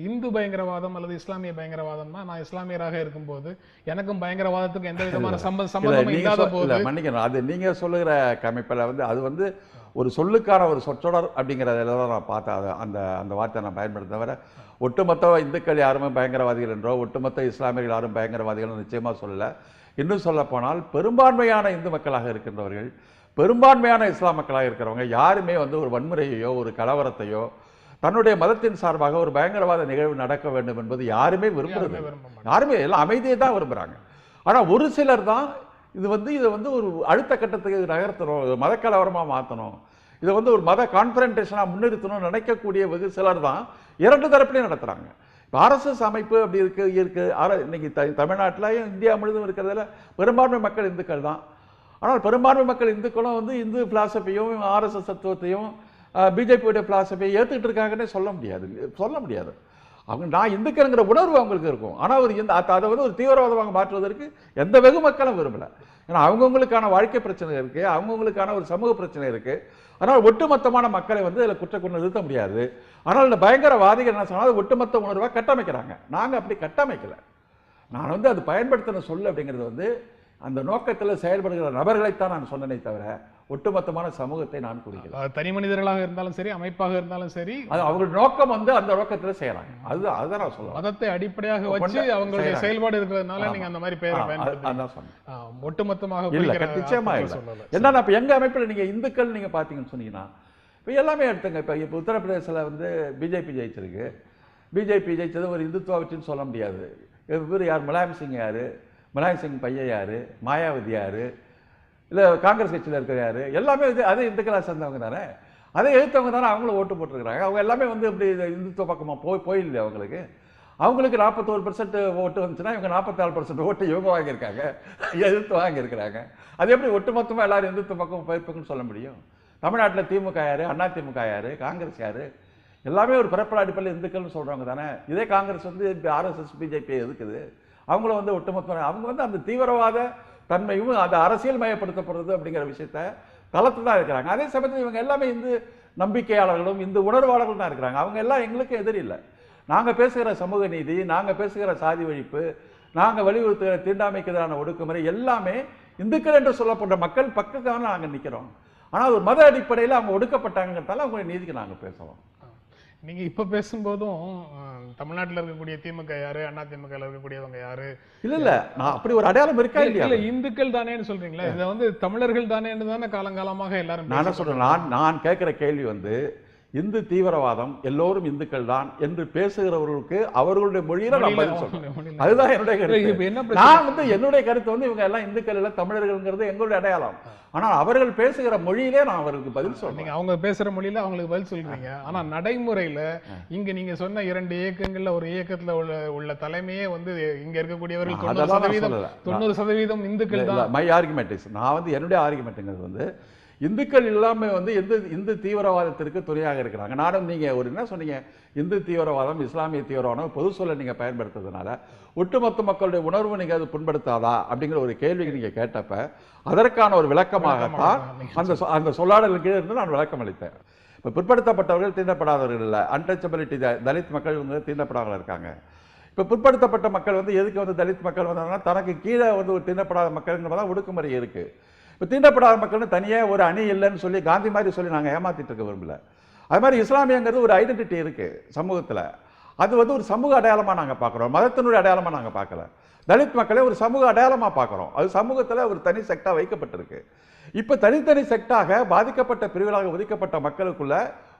இந்து பயங்கரவாதம் அல்லது இஸ்லாமிய பயங்கரவாதம் தான், நான் இஸ்லாமியராக இருக்கும்போது எனக்கும் பயங்கரவாதத்துக்கு எந்த விதமான சம்பந்தம் இல்லாத போது மன்னிக்கணும். அது நீங்க சொல்லுகிற கமைப்பில் வந்து அது வந்து ஒரு சொல்லுக்கான ஒரு சொற்றொடர் அப்படிங்கிறதுல தான் நான் பார்த்தேன். அந்த அந்த வார்த்தை நான் பயன்படுத்த வர ஒட்டுமொத்த இந்துக்கள் யாருமே பயங்கரவாதிகள் என்றோ ஒட்டுமொத்த இஸ்லாமியர்கள் யாரும் பயங்கரவாதிகள் நிச்சயமா சொல்லலை. இன்னும் சொல்ல போனால் பெரும்பான்மையான இந்து மக்களாக இருக்கின்றவர்கள், பெரும்பான்மையான இஸ்லாம் மக்களாக இருக்கிறவங்க யாருமே வந்து ஒரு வன்முறையோ ஒரு கலவரத்தையோ தன்னுடைய மதத்தின் சார்பாக ஒரு பயங்கரவாத நிகழ்வு நடக்க வேண்டும் என்பது யாருமே விரும்புறது. யாருமே எல்லாம் அமைதியை தான் விரும்புகிறாங்க. ஆனால் ஒரு சிலர் தான் இதை வந்து ஒரு அடுத்த கட்டத்துக்கு நகர்த்தணும், மத கலவரமாக மாற்றணும், இதை வந்து ஒரு மத கான்ஃபரன்டேஷனாக முன்னிறுத்தணும்னு நினைக்கக்கூடிய வெகு சிலர் தான் 2 தரப்புலையும் நடத்துகிறாங்க. இப்போ RSS அமைப்பு அப்படி இருக்கு இன்னைக்கு தமிழ்நாட்டிலையும் இந்தியா முழுவதும் இருக்கிறதுல பெரும்பான்மை மக்கள் இந்துக்கள் தான். ஆனால் பெரும்பான்மை மக்கள் இந்துக்களும் வந்து இந்து பிலாசபியும் RSS தத்துவத்தையும் பிஜேபியோட பிலாசபியை ஏற்றுக்கிட்டு இருக்காங்கன்னே சொல்ல முடியாது. அவங்க நான் இந்துக்கிறங்கிற உணர்வு அவங்களுக்கு இருக்கும். ஆனால் அதை வந்து ஒரு தீவிரவாதமாக மாற்றுவதற்கு எந்த வெகு மக்களும் விரும்பலை. ஏன்னா அவங்கவுங்களுக்கான வாழ்க்கை பிரச்சனை இருக்கு, அவங்கவுங்களுக்கான ஒரு சமூக பிரச்சனை இருக்கு. அதனால் ஒட்டுமொத்தமான மக்களை வந்து அதில் குற்றக்குற்றம் நிறுத்த முடியாது. ஆனால் இந்த பயங்கரவாதிகள் என்ன சொன்னால் ஒட்டுமொத்த உணர்வாக கட்டமைக்கிறாங்க. நாங்கள் அப்படி கட்டமைக்கலை. நான் வந்து அது பயன்படுத்தின சொல் அப்படிங்கிறது வந்து அந்த நோக்கத்தில் செயல்படுகிற நபர்களைத்தான் நான் சொன்னனே தவிர ஒட்டுமொத்தமான சமூகத்தை நான் குறிக்கல. தனி மனிதர்களாக இருந்தாலும் சரி, அமைப்பாக இருந்தாலும் சரி, அது அவங்களுடைய நோக்கம் வந்து அந்த நோக்கத்தில் செய்யறாங்க. அதுதான் நான் சொல்லுவேன். மதத்தை அடிப்படையாக வச்சு அவங்களுடைய செயல்பாடு இருக்கிறதுனால நீங்க அந்த மாதிரி பேரை பயன்படுத்துறீங்க. ஒட்டுமொத்தமாக நிச்சயமா இல்லை. என்னன்னா இப்ப எங்க அமைப்பில் நீங்க இந்துக்கள் நீங்க பாத்தீங்கன்னு சொன்னீங்கன்னா இப்ப எல்லாமே எடுத்துங்க. இப்ப உத்தரப்பிரதேசல வந்து பிஜேபி ஜெயிச்சிருக்கு. பிஜேபி ஜெயிச்சது ஒரு இந்துத்துவ வச்சுன்னு சொல்ல முடியாது. இவர் யார்? முலாயம் சிங் யாரு? முலாயம் சிங் பையன் யாரு? மாயாவதி யாரு? இல்லை காங்கிரஸ் கட்சியில் இருக்கிற யாரு? எல்லாமே அதே இந்துக்களாக சேர்ந்தவங்க தானே, அதை எதிர்த்தவங்க தானே அவங்களும் ஓட்டு போட்டிருக்கிறாங்க. அவங்க எல்லாமே வந்து இப்படி இந்துத்துவ பக்கமாக போயில்லை. அவங்களுக்கு 41% ஓட்டு வந்துச்சுன்னா இவங்க 44% ஓட்டு இவங்க வாங்கியிருக்காங்க, எதிர்த்து வாங்கியிருக்கிறாங்க. அது எப்படி ஒட்டுமொத்தமாக எல்லாரும் இந்துத்துவ பக்கம் போயிருப்பாங்கன்னு சொல்ல முடியும்? தமிழ்நாட்டில் திமுக யாரு, அதிமுக யாரு, காங்கிரஸ் யாரு? எல்லாமே ஒரு பிறப்பட அடிப்படையில் இந்துக்கள்னு சொல்கிறவங்க தானே. இதே காங்கிரஸ் வந்து RSS பிஜேபி எதுக்குது? அவங்கள வந்து ஒட்டுமொத்தமாக அவங்க வந்து அந்த தீவிரவாத தன்மையும் அந்த அரசியல் மயப்படுத்தப்படுறது அப்படிங்கிற விஷயத்த தளத்தில் தான் இருக்கிறாங்க. அதே சமயத்தில் இவங்க எல்லாமே இந்து நம்பிக்கையாளர்களும் இந்த உணர்வாளர்களும் தான் இருக்கிறாங்க. அவங்க எல்லாம் எங்களுக்கு எதிரி இல்லை. நாங்கள் பேசுகிற சமூக நீதி, நாங்கள் பேசுகிற சாதி ஒழிப்பு, நாங்கள் வலியுறுத்துகிற தீண்டாமைக்கு எதிரான ஒடுக்குமுறை எல்லாமே இந்துக்கள் என்று சொல்லப்படுற மக்கள் பக்கத்தான நாங்கள் நிற்கிறோம். ஆனால் ஒரு மத அடிப்படையில் அவங்க ஒடுக்கப்பட்டாங்கிறதால அவங்களுடைய நீதிக்கு நாங்கள் பேசுவோம். நீங்க இப்ப பேசும்போதும் தமிழ்நாட்டில் இருக்கக்கூடிய திமுக யாரு, அதிமுக இருக்கக்கூடியவங்க யாரு? இல்ல நான் அப்படி ஒரு அடையாளம் இருக்கா இல்லையா? இல்ல இந்துக்கள் தானேன்னு சொல்றீங்களா? இதை வந்து தமிழர்கள் தானேன்னு தானே காலங்காலமாக எல்லாரும் நான் சொல்றேன். நான் கேட்கிற கேள்வி வந்து இந்து தீவிரவாதம் எல்லோரும் இந்துக்கள் தான் என்று பேசுகிறவர்களுக்கு அவர்களுடைய மொழியில நான் பதில் சொல்றேன். அதுதான் என்னுடைய கருத்து. நான் வந்து என்னுடைய கருத்து வந்து இவங்க எல்லாம் இந்துக்கள் எல்லாம் தமிழர்கள்ங்கிறது எங்களுடைய அடையாளம். ஆனால் அவர்கள் பேசுகிற மொழியிலே நான் அவர்களுக்கு பதில் சொல்றேன். அவங்க பேசுற மொழியில அவங்களுக்கு பதில் சொல்றீங்க. ஆனா நடைமுறையில இங்க நீங்க சொன்ன 2 இயக்கங்கள்ல ஒரு இயக்கத்துல உள்ள தலைமையே வந்து இங்க இருக்கக்கூடியவர்கள் 90% இந்துக்கள் தான். மை ஆர்குமெண்ட் இஸ், நான் வந்து என்னுடைய ஆர்குமெண்ட்ங்கிறது வந்து இந்துக்கள் இல்லாம வந்து இந்து தீவிரவாதத்திற்கு துணையாக இருக்கிறாங்க. நானும் நீங்க ஒரு என்ன சொன்னீங்க, இந்து தீவிரவாதம் இஸ்லாமிய தீவிரவாதம் பொது சொல்ல நீங்க பயன்படுத்துறதுனால ஒட்டுமொத்த மக்களுடைய உணர்வு நீங்க அது புண்படுத்தாதா அப்படிங்கிற ஒரு கேள்விக்கு நீங்க கேட்டப்ப அதற்கான ஒரு விளக்கமாகத்தான் அந்த சொல்லாடலுக்கு இருந்து நான் விளக்கம் அளித்தேன். இப்போ பிற்படுத்தப்பட்டவர்கள் தீண்டப்படாதவர்கள் இல்லை, அன்டச்சபிலிட்டி தலித் மக்கள் வந்து தீண்டப்படாமல் இருக்காங்க. இப்போ பிற்படுத்தப்பட்ட மக்கள் வந்து எதுக்கு வந்து தலித் மக்கள் வந்தாங்கன்னா தனக்கு கீழே வந்து ஒரு தீண்டப்படாத மக்கள்ங்கிற தான் ஒடுக்குமுறை இருக்கு. இப்போ தீண்டப்படாத மக்கள்னு தனியாக ஒரு அணி இல்லைன்னு சொல்லி காந்தி மாதிரி சொல்லி நாங்கள் ஏமாத்திட்டு இருக்க விரும்பல. அது மாதிரி இஸ்லாமியங்கிறது ஒரு ஐடென்டிட்டி இருக்குது சமூகத்தில். அது வந்து ஒரு சமூக அடையாளமாக நாங்கள் பார்க்குறோம், மதத்தினுடைய அடையாளமாக நாங்கள் பார்க்கல. தலித் மக்களை ஒரு சமூக அடையாளமாக பார்க்குறோம். அது சமூகத்தில் ஒரு தனி செக்டாக வைக்கப்பட்டிருக்கு. இப்போ தனித்தனி செக்டாக பாதிக்கப்பட்ட பிரிவுகளாக ஒதுக்கப்பட்ட மக்களுக்குள்ள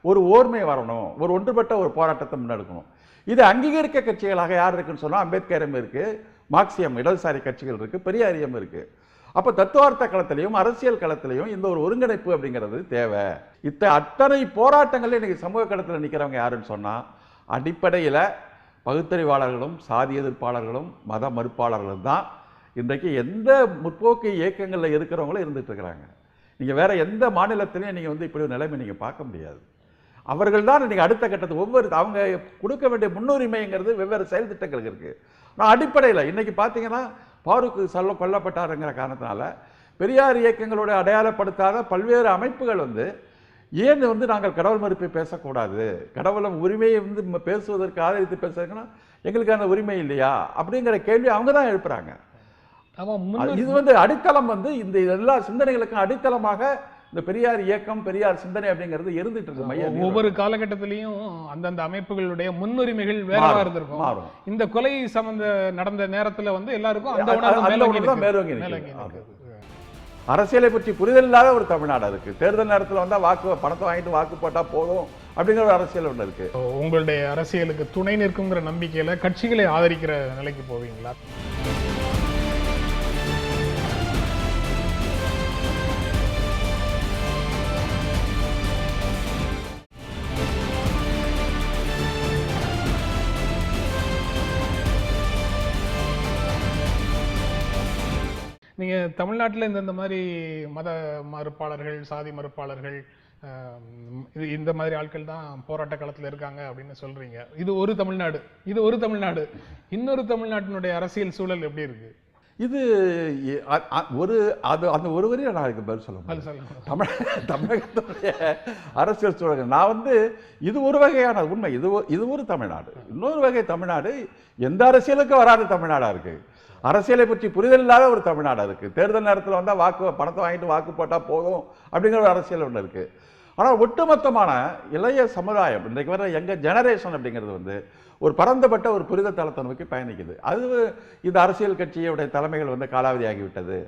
ஒரு ஓர்மை வரணும், ஒரு ஒன்றுபட்ட ஒரு போராட்டத்தை முன்னெடுக்கணும். இது அங்கீகரிக்க கட்சிகளாக யார் இருக்குன்னு சொன்னால் அம்பேத்கரும் இருக்குது, மார்க்சியம் இடதுசாரி கட்சிகள் இருக்குது, பெரியாரியம் இருக்குது. அப்போ தத்துவார்த்த களத்திலையும் அரசியல் களத்திலையும் இந்த ஒரு ஒருங்கிணைப்பு அப்படிங்கிறது தேவை. அத்தனை போராட்டங்களில் இன்னைக்கு சமூக களத்தில் நிற்கிறவங்க யாருன்னு சொன்னால் அடிப்படையில் பகுத்தறிவாளர்களும் சாதி எதிர்ப்பாளர்களும் மத மறுப்பாளர்களும் தான் இன்றைக்கு எந்த முற்போக்கு இயக்கங்களில் இருக்கிறவங்களும் இருந்துட்டு இருக்கிறாங்க. நீங்கள் வேற எந்த மாநிலத்திலையும் நீங்கள் வந்து இப்படி ஒரு நிலைமை நீங்கள் பார்க்க முடியாது. அவர்கள் தான் இன்னைக்கு அடுத்த கட்டத்துக்கு ஒவ்வொரு அவங்க கொடுக்க வேண்டிய முன்னுரிமைங்கிறது வெவ்வேறு செயல் திட்டங்களுக்கு இருக்குது. நான் அடிப்படையில் இன்னைக்கு பார்த்தீங்கன்னா ஃபாரூக் கொல்லப்பட்டாருங்கிற காரணத்தினால பெரியார் இயக்கங்களோட அடையாளப்படுத்தாத பல்வேறு அமைப்புகள் வந்து ஏன் வந்து நாங்கள் கடவுள் மறுப்பை பேசக்கூடாது, கடவுள் உரிமையை வந்து பேசுவதற்கு ஆதரித்து பேசுறதுன்னா எங்களுக்கு அந்த உரிமை இல்லையா அப்படிங்கிற கேள்வி அவங்க தான் எழுப்புறாங்க. இது வந்து அடித்தளம் வந்து இந்த எல்லா சிந்தனைகளுக்கும் அடித்தளமாக இந்த பெரியார் இயக்கம் பெரியார் சிந்தனை அப்படிங்கிறது இருந்துட்டு இருக்கு. மையம் ஒவ்வொரு காலகட்டத்திலையும் அந்தந்த அமைப்புகளுடைய முன்னுரிமைகள் வேறவா இருந்திருக்கும். இந்த கொலை சம்பந்த நடந்த நேரத்துல வந்து எல்லாருக்கும் அந்த உணர்வு மேலோங்கி. அரசியலை பற்றி புரிதல் இல்லாத ஒரு தமிழ்நாடு இருக்கு. தேர்தல் நேரத்தில் வந்தா பணத்தை வாங்கிட்டு வாக்கு போட்டா போதும் அப்படிங்கிற ஒரு அரசியல் ஒன்று இருக்கு. உங்களுடைய அரசியலுக்கு துணை நிற்குங்கிற நம்பிக்கையில கட்சிகளை ஆதரிக்கிற நிலைக்கு போவீங்களா? நீங்கள் தமிழ்நாட்டில் இந்த மாதிரி மத மறுப்பாளர்கள் சாதி மறுப்பாளர்கள் இந்த மாதிரி ஆட்கள் தான் போராட்ட காலத்தில் இருக்காங்க அப்படின்னு சொல்றீங்க. இது ஒரு தமிழ்நாடு. இன்னொரு தமிழ்நாட்டினுடைய அரசியல் சூழல் எப்படி இருக்கு? இது அந்த ஒரு வரையை நான் அதுக்கு பதில் சொல்ல தமிழகத்துடைய அரசியல் சூழல். நான் வந்து இது ஒரு வகையான உண்மை. இது ஒரு தமிழ்நாடு. இன்னொரு வகை தமிழ்நாடு எந்த அரசியலுக்கு வராத தமிழ்நாடா இருக்கு. அரசியலை பற்றி புரிதல் இல்லாத ஒரு தமிழ்நாடு இருக்கு. தேர்தல் நேரத்தில் வந்தால் பணத்தை வாங்கிட்டு வாக்கு போட்டால் போதும் அப்படிங்கிற ஒரு அரசியல் ஒன்று இருக்கு. ஆனால் ஒட்டுமொத்தமான இளைய சமுதாயம் இன்றைக்கு வர எங்கள் ஜெனரேஷன் அப்படிங்கிறது வந்து ஒரு பரந்தப்பட்ட ஒரு புரிதல் தளத்தை நோக்கி பயணிக்குது. அது இந்த அரசியல் கட்சியுடைய தலைமைகள் வந்து காலாவதியாகிவிட்டது.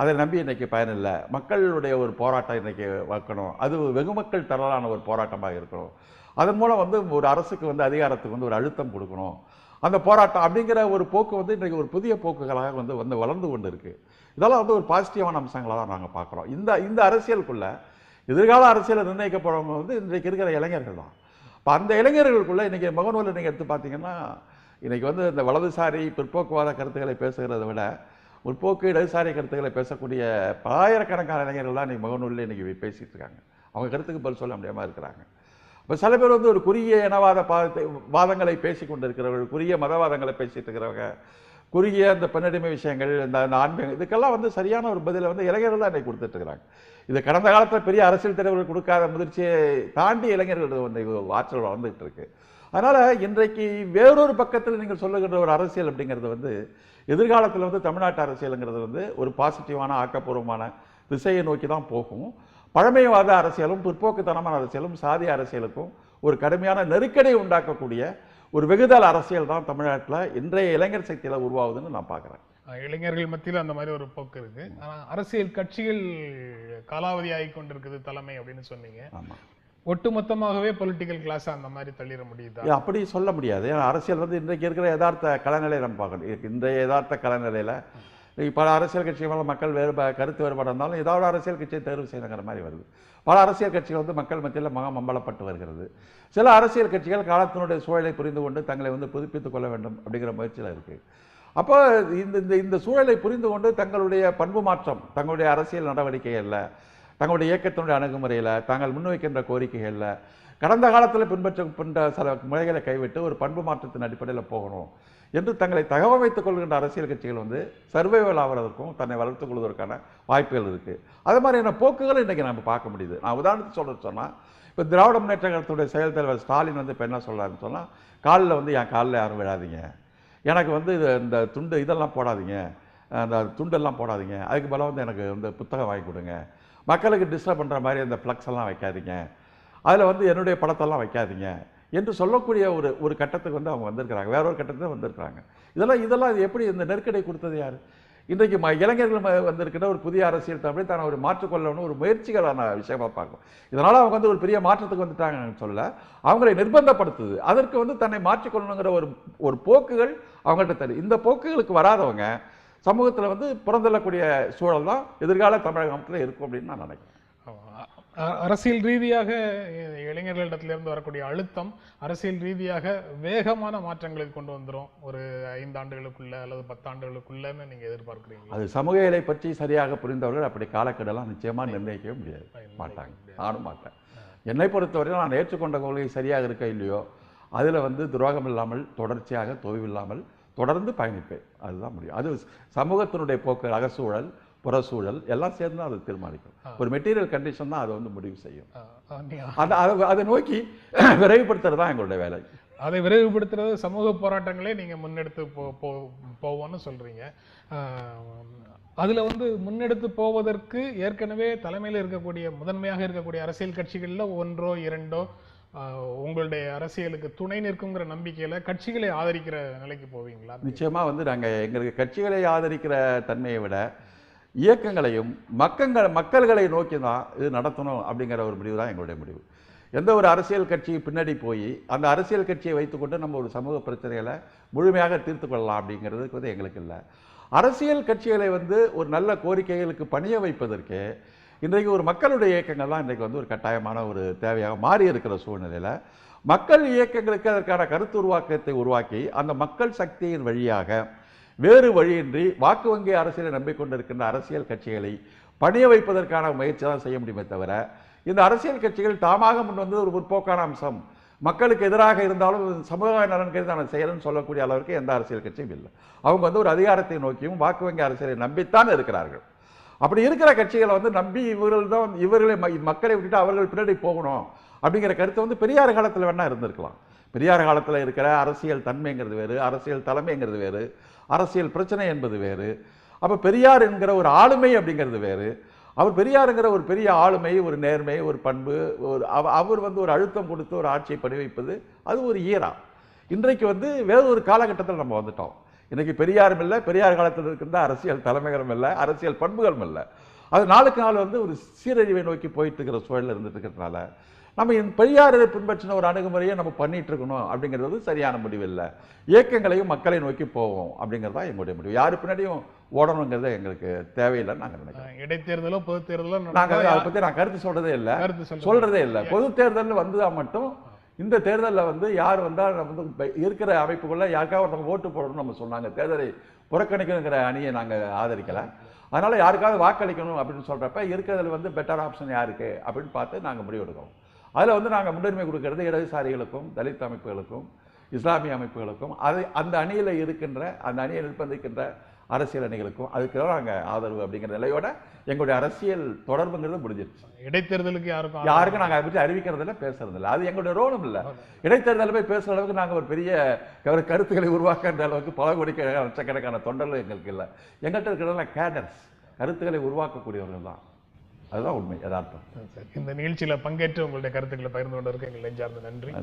அதை நம்பி இன்னைக்கு பயனில்லை. மக்களுடைய ஒரு போராட்டம் இன்னைக்கு வைக்கணும், அது வெகுமக்கள் திரளான ஒரு போராட்டமாக இருக்கணும். அதன் மூலம் வந்து ஒரு அரசுக்கு வந்து அதிகாரத்துக்கு வந்து ஒரு அழுத்தம் கொடுக்கணும். அந்த போராட்டம் அப்படிங்கிற ஒரு போக்கு வந்து இன்றைக்கு ஒரு புதிய போக்குகளாக வந்து வளர்ந்து கொண்டு இருக்கு. இதெல்லாம் வந்து ஒரு பாசிட்டிவான அம்சங்களாக தான் நாங்கள் பார்க்குறோம். இந்த அரசியலுக்குள்ள எதிர்கால அரசியலை நிர்ணயிக்க போகிறவங்க வந்து இன்றைக்கு இருக்கிற இளைஞர்கள் தான். இப்போ அந்த இளைஞர்களுக்குள்ள இன்றைக்கி முகநூலில் நீங்கள் எடுத்து பார்த்தீங்கன்னா இன்றைக்கி வந்து இந்த வலதுசாரி பிற்போக்குவாத கருத்துக்களை பேசுகிறத விட முற்போக்கு இடதுசாரி கருத்துக்களை பேசக்கூடிய பலாயிரக்கணக்கான இளைஞர்கள் தான் இன்றைக்கி முகநூலில் இன்றைக்கி பேசிகிட்டு இருக்காங்க. அவங்க கருத்துக்கு பதில் சொல்ல முடியாமல் இருக்கிறாங்க. இப்போ சில பேர் வந்து ஒரு குறுகிய இனவாத வாதங்களை பேசி கொண்டு இருக்கிறவர்கள், குறுகிய மதவாதங்களை பேசிட்டு இருக்கிறவங்க, குறுகிய அந்த பெண்ணடிமை விஷயங்கள், இந்த ஆன்மீகம், இதுக்கெல்லாம் வந்து சரியான ஒரு பதிலை வந்து இளைஞர்கள் தான் இன்றைக்கு கொடுத்துட்டு இருக்கிறாங்க. இது கடந்த காலத்தில் பெரிய அரசியல் தலைவர்கள் கொடுக்காத முதிர்ச்சியை தாண்டி இளைஞர்கள் வந்து ஆற்றல் வளர்ந்துகிட்டு இருக்கு. அதனால் இன்றைக்கு வேறொரு பக்கத்தில் நீங்கள் சொல்லுகின்ற ஒரு அரசியல் அப்படிங்கிறது வந்து எதிர்காலத்தில் வந்து தமிழ்நாட்டு அரசியலுங்கிறது வந்து ஒரு பாசிட்டிவான ஆக்கப்பூர்வமான திசையை நோக்கி தான் போகும். பழமைவாத அரசியலும் பிற்போக்குத்தனமான அரசியலும் சாதி அரசியலுக்கும் ஒரு கடுமையான நெருக்கடியை உண்டாக்கக்கூடிய ஒரு வெகுதல் அரசியல் தான் தமிழ்நாட்டில் இன்றைய இளைஞர் சக்தியில் உருவாகுதுன்னு நான் பார்க்குறேன். இளைஞர்கள் மத்தியில் அந்த மாதிரி ஒரு போக்கு இருக்கு. ஆனால் அரசியல் கட்சிகள் காலாவதி ஆகி கொண்டிருக்குது தலைமை அப்படின்னு சொன்னீங்க. ஆமாம், ஒட்டுமொத்தமாகவே பொலிட்டிக்கல் கிளாஸ் அந்த மாதிரி தள்ளிட முடியுதா? அப்படி சொல்ல முடியாது. ஏன்னா அரசியல் வந்து இன்றைக்கு இருக்கிற யதார்த்த கலநிலை நம்ம பார்க்கணும். இன்றைய யதார்த்த கலநிலையில் பல அரசியல் கட்சிகள் மக்கள் கருத்து வேறுபாடு இருந்தாலும் ஏதாவது அரசியல் கட்சியை தேர்வு செய்யணுங்கிற மாதிரி வருது. பல அரசியல் கட்சிகள் வந்து மக்கள் மத்தியில் மம்பலப்பட்டு வருகிறது. சில அரசியல் கட்சிகள் காலத்தினுடைய சூழலை புரிந்து கொண்டு தங்களை வந்து புதுப்பித்துக் கொள்ள வேண்டும் அப்படிங்கிற முயற்சியில் இருக்குது. அப்போ இந்த சூழலை புரிந்து கொண்டு தங்களுடைய பண்பு மாற்றம், தங்களுடைய அரசியல் நடவடிக்கைகளில், தங்களுடைய இயக்கத்தினுடைய அணுகுமுறையில், தாங்கள் முன்வைக்கின்ற கோரிக்கைகளில் கடந்த காலத்தில் பின்பற்ற சில முறைகளை கைவிட்டு ஒரு பண்பு மாற்றத்தின் அடிப்படையில் போகணும் என்று தங்களை தகவமைத்துக் கொள்கின்ற அரசியல் கட்சிகள் வந்து சர்வைவல் ஆகிறதுக்கும் தன்னை வளர்த்துக் கொள்வதற்கான வாய்ப்புகள் இருக்குது. அது மாதிரியான போக்குகளை இன்றைக்கி நம்ம பார்க்க முடியுது. நான் உதாரணத்துக்கு சொன்னால் இப்போ திராவிட முன்னேற்ற கழகத்துடைய செயல் தலைவர் ஸ்டாலின் வந்து இப்போ என்ன சொல்கிறாருன்னு சொன்னால், காலில் வந்து என் காலில் யாரும் விழாதீங்க, எனக்கு வந்து இந்த துண்டு இதெல்லாம் போடாதீங்க, அந்த துண்டெல்லாம் போடாதீங்க, அதுக்கு பதிலாக வந்து எனக்கு வந்து புத்தகம் வாங்கி கொடுங்க, மக்களுக்கு டிஸ்டர்ப் பண்ணுற மாதிரி அந்த ஃப்ளக்ஸ் எல்லாம் வைக்காதீங்க, அதில் வந்து என்னுடைய படத்தெல்லாம் வைக்காதீங்க என்று சொல்லக்கூடிய ஒரு கட்டத்துக்கு வந்து அவங்க வந்திருக்கிறாங்க. வேற ஒரு கட்டத்தில் வந்திருக்கிறாங்க. இதெல்லாம் எப்படி இந்த நெருக்கடி கொடுத்தது யார்? இன்றைக்கு இளைஞர்கள் வந்திருக்கிற ஒரு புதிய அரசியல் தமிழ் தானே ஒரு மாற்றுக்கொள்ளணும் ஒரு முயற்சிகளான விஷயமா பார்க்கும். இதனால் அவங்க வந்து ஒரு பெரிய மாற்றத்துக்கு வந்துட்டாங்கன்னு சொல்ல, அவங்களை நிர்பந்தப்படுத்துது. அதற்கு வந்து தன்னை மாற்றிக்கொள்ளணுங்கிற ஒரு போக்குகள் அவங்கள்ட்ட தெரியும். இந்த போக்குகளுக்கு வராதவங்க சமூகத்தில் வந்து புறந்தள்ளக்கூடிய சூழல் தான் எதிர்கால தமிழகத்தில் இருக்கும் அப்படின்னு நான் நினைக்கிறேன். அரசியல் ரீதியாக இளைஞர்களிடத்திலிருந்து வரக்கூடிய அழுத்தம் அரசியல் ரீதியாக வேகமான மாற்றங்களுக்கு கொண்டு வந்துடும் ஒரு 5 ஆண்டுகளுக்குள்ள அல்லது 10 ஆண்டுகளுக்குள்ளன்னு நீங்க எதிர்பார்க்குறீங்க? அது சமூக இலை பற்றி சரியாக புரிந்தவர்கள் அப்படி காலக்கெடெல்லாம் நிச்சயமா நிர்ணயிக்கவே முடியாது, மாட்டாங்க, நானும் மாட்டேன். என்னை பொறுத்தவரையில் நான் ஏற்றுக்கொண்ட கொள்கை சரியாக இருக்க இல்லையோ அதில் வந்து துரோகம் இல்லாமல் தொடர்ச்சியாக தொய்வில்லாமல் தொடர்ந்து பயணிப்பேன். அதுதான் முடியும். அது சமூகத்தினுடைய போக்கு, அகசூழல், புறசூழல் எல்லாம் சேர்ந்து அதை தீர்மானிக்கும். ஒரு மெட்டீரியல் கண்டிஷன் தான் அதை வந்து முடிவு செய்யும். அதை நோக்கி விரைவுபடுத்துறது தான் எங்களுடைய வேலை. அதை விரைவுபடுத்துறது சமூக போராட்டங்களே நீங்க முன்னெடுத்து போவோன்னு சொல்றீங்க. அதுல வந்து முன்னெடுத்து போவதற்கு ஏற்கனவே தலைமையில் இருக்கக்கூடிய முதன்மையாக இருக்கக்கூடிய அரசியல் கட்சிகள்ல 1 or 2 உங்களுடைய அரசியலுக்கு துணை நிற்குங்கிற நம்பிக்கையில கட்சிகளை ஆதரிக்கிற நிலைக்கு போவீங்களா? நிச்சயமா வந்து நாங்கள் எங்களுக்கு கட்சிகளை ஆதரிக்கிற தன்மையை விட இயக்கங்களையும் மக்கள்களை நோக்கி தான் இது நடத்தணும் அப்படிங்கிற ஒரு முடிவு தான் எங்களுடைய முடிவு. எந்த ஒரு அரசியல் கட்சி பின்னாடி போய் அந்த அரசியல் கட்சியை வைத்துக்கொண்டு நம்ம ஒரு சமூக பிரச்சனைகளை முழுமையாக தீர்த்து கொள்ளலாம் அப்படிங்கிறதுக்கு வந்து எங்களுக்கு இல்லை. அரசியல் கட்சிகளை வந்து ஒரு நல்ல கோரிக்கைகளுக்கு பணிய வைப்பதற்கு இன்றைக்கு ஒரு மக்களுடைய இயக்கங்கள் தான் இன்றைக்கு வந்து ஒரு கட்டாயமான ஒரு தேவையாக மாறி இருக்கிற சூழ்நிலையில் மக்கள் இயக்கங்களுக்கு அதற்கான கருத்து உருவாக்கத்தை உருவாக்கி அந்த மக்கள் சக்தியின் வழியாக வேறு வழியின்றி வாக்கு வங்கி அரசியலை நம்பிக்கொண்டிருக்கின்ற அரசியல் கட்சிகளை பணிய வைப்பதற்கான முயற்சி தான் செய்ய முடியுமே தவிர, இந்த அரசியல் கட்சிகள் தாமாக முன் வந்து ஒரு முற்போக்கான அம்சம் மக்களுக்கு எதிராக இருந்தாலும் சமுதாய நலன் கருதி நான் செய்யறேன்னு சொல்லக்கூடிய அளவிற்கு எந்த அரசியல் கட்சியும் இல்லை. அவங்க வந்து ஒரு அதிகாரத்தை நோக்கியும் வாக்கு வங்கி அரசியலை நம்பித்தான் இருக்கிறார்கள். அப்படி இருக்கிற கட்சிகளை வந்து நம்பி இவர்களை மக்களை விட்டுட்டு அவர்கள் பின்னாடி போகணும் அப்படிங்கிற கருத்தை வந்து பெரியார் காலத்தில் வேணா இருந்திருக்கலாம். பெரியார் காலத்தில் இருக்கிற அரசியல் தன்மைங்கிறது வேறு, அரசியல் தலைமைங்கிறது வேறு, அரசியல் பிரச்சனை என்பது வேறு. அப்போ பெரியார் என்கிற ஒரு ஆளுமை அப்படிங்கிறது வேறு. அவர் பெரியாருங்கிற ஒரு பெரிய ஆளுமை, ஒரு நேர்மை, ஒரு பண்பு, அவர் வந்து ஒரு அழுத்தம் கொடுத்து ஒரு ஆட்சியை பணி வைப்பது அது ஒரு ஈரா. இன்றைக்கு வந்து வேறு ஒரு காலகட்டத்தில் நம்ம வந்துட்டோம். இன்னைக்கு பெரியாரும் இல்லை, பெரியார் காலத்தில் இருக்கின்ற அரசியல் தலைமைகளும் இல்லை, அரசியல் பண்புகளும் இல்லை. அது நாளுக்கு நாள் வந்து ஒரு சீரழிவை நோக்கி போயிட்டு இருக்கிற சூழல் இருந்துட்டு இருக்கிறதுனால நம்ம இந்த பெரியாரை பின்பற்றின ஒரு அணுகுமுறையை நம்ம பண்ணிட்டு இருக்கணும் அப்படிங்கிறது சரியான முடிவு இல்லை. இயக்கங்களையும் மக்களை நோக்கி போவோம் அப்படிங்கிறது தான் எங்களுடைய முடிவு. யாரு பின்னாடியும் ஓடணுங்கிறது எங்களுக்கு தேவையில்லைன்னு நாங்கள் நினைக்கிறோம். இடைத்தேர்தலோ பொது தேர்தலோ நாங்கள் அதை பற்றி நான் கருத்து சொல்றதே இல்லை. பொது தேர்தல் வந்தால் மட்டும் இந்த தேர்தலில் வந்து யார் வந்தால் வந்து இருக்கிற அமைப்புக்குள்ள யாருக்காவது ஒருத்தவங்க ஓட்டு போடணும்னு நம்ம சொன்னாங்க. தேர்தலை புறக்கணிக்கணுங்கிற அணியை நாங்கள் ஆதரிக்கலை. அதனால யாருக்காவது வாக்களிக்கணும் அப்படின்னு சொல்றப்ப இருக்கிறதுல வந்து பெட்டர் ஆப்ஷன் யாருக்கு அப்படின்னு பார்த்து நாங்கள் முடிவெடுக்கிறோம். அதில் வந்து நாங்கள் முன்னுரிமை கொடுக்கறது இடதுசாரிகளுக்கும், தலித் அமைப்புகளுக்கும், இஸ்லாமிய அமைப்புகளுக்கும், அந்த அணியில் இருக்கின்ற அந்த அணியை நிர்பந்திக்கின்ற அரசியல் அணிகளுக்கும் அதுக்கு நாங்கள் ஆதரவு அப்படிங்கிற நிலையோட எங்களுடைய அரசியல் தொடர்புங்கிறது முடிஞ்சிருச்சு. இடைத்தேர்தலுக்கு யாருக்கும் நாங்கள் அதை பற்றி அறிவிக்கிறதில்ல, பேசுறதில்லை. அது எங்களுடைய ரோலும் இல்லை. இடைத்தேர்தலில் போய் பேசுகிற அளவுக்கு நாங்கள் ஒரு பெரிய கருத்துக்களை உருவாக்குற அளவுக்கு பல கோடிக்க லட்சக்கணக்கான தொண்டர்கள் எங்களுக்கு இல்லை. எங்கள்கிட்ட இருக்கிறதெல்லாம் கேடர்ஸ், கருத்துக்களை உருவாக்கக்கூடியவர்கள் தான். அதுதான் உண்மை, யதார்த்தம். இந்த நிகழ்ச்சியில் பங்கேற்று உங்களுடைய கருத்துக்களை பகிர்ந்து கொண்டதற்கு எங்கள் நெஞ்சார்ந்த நன்றி.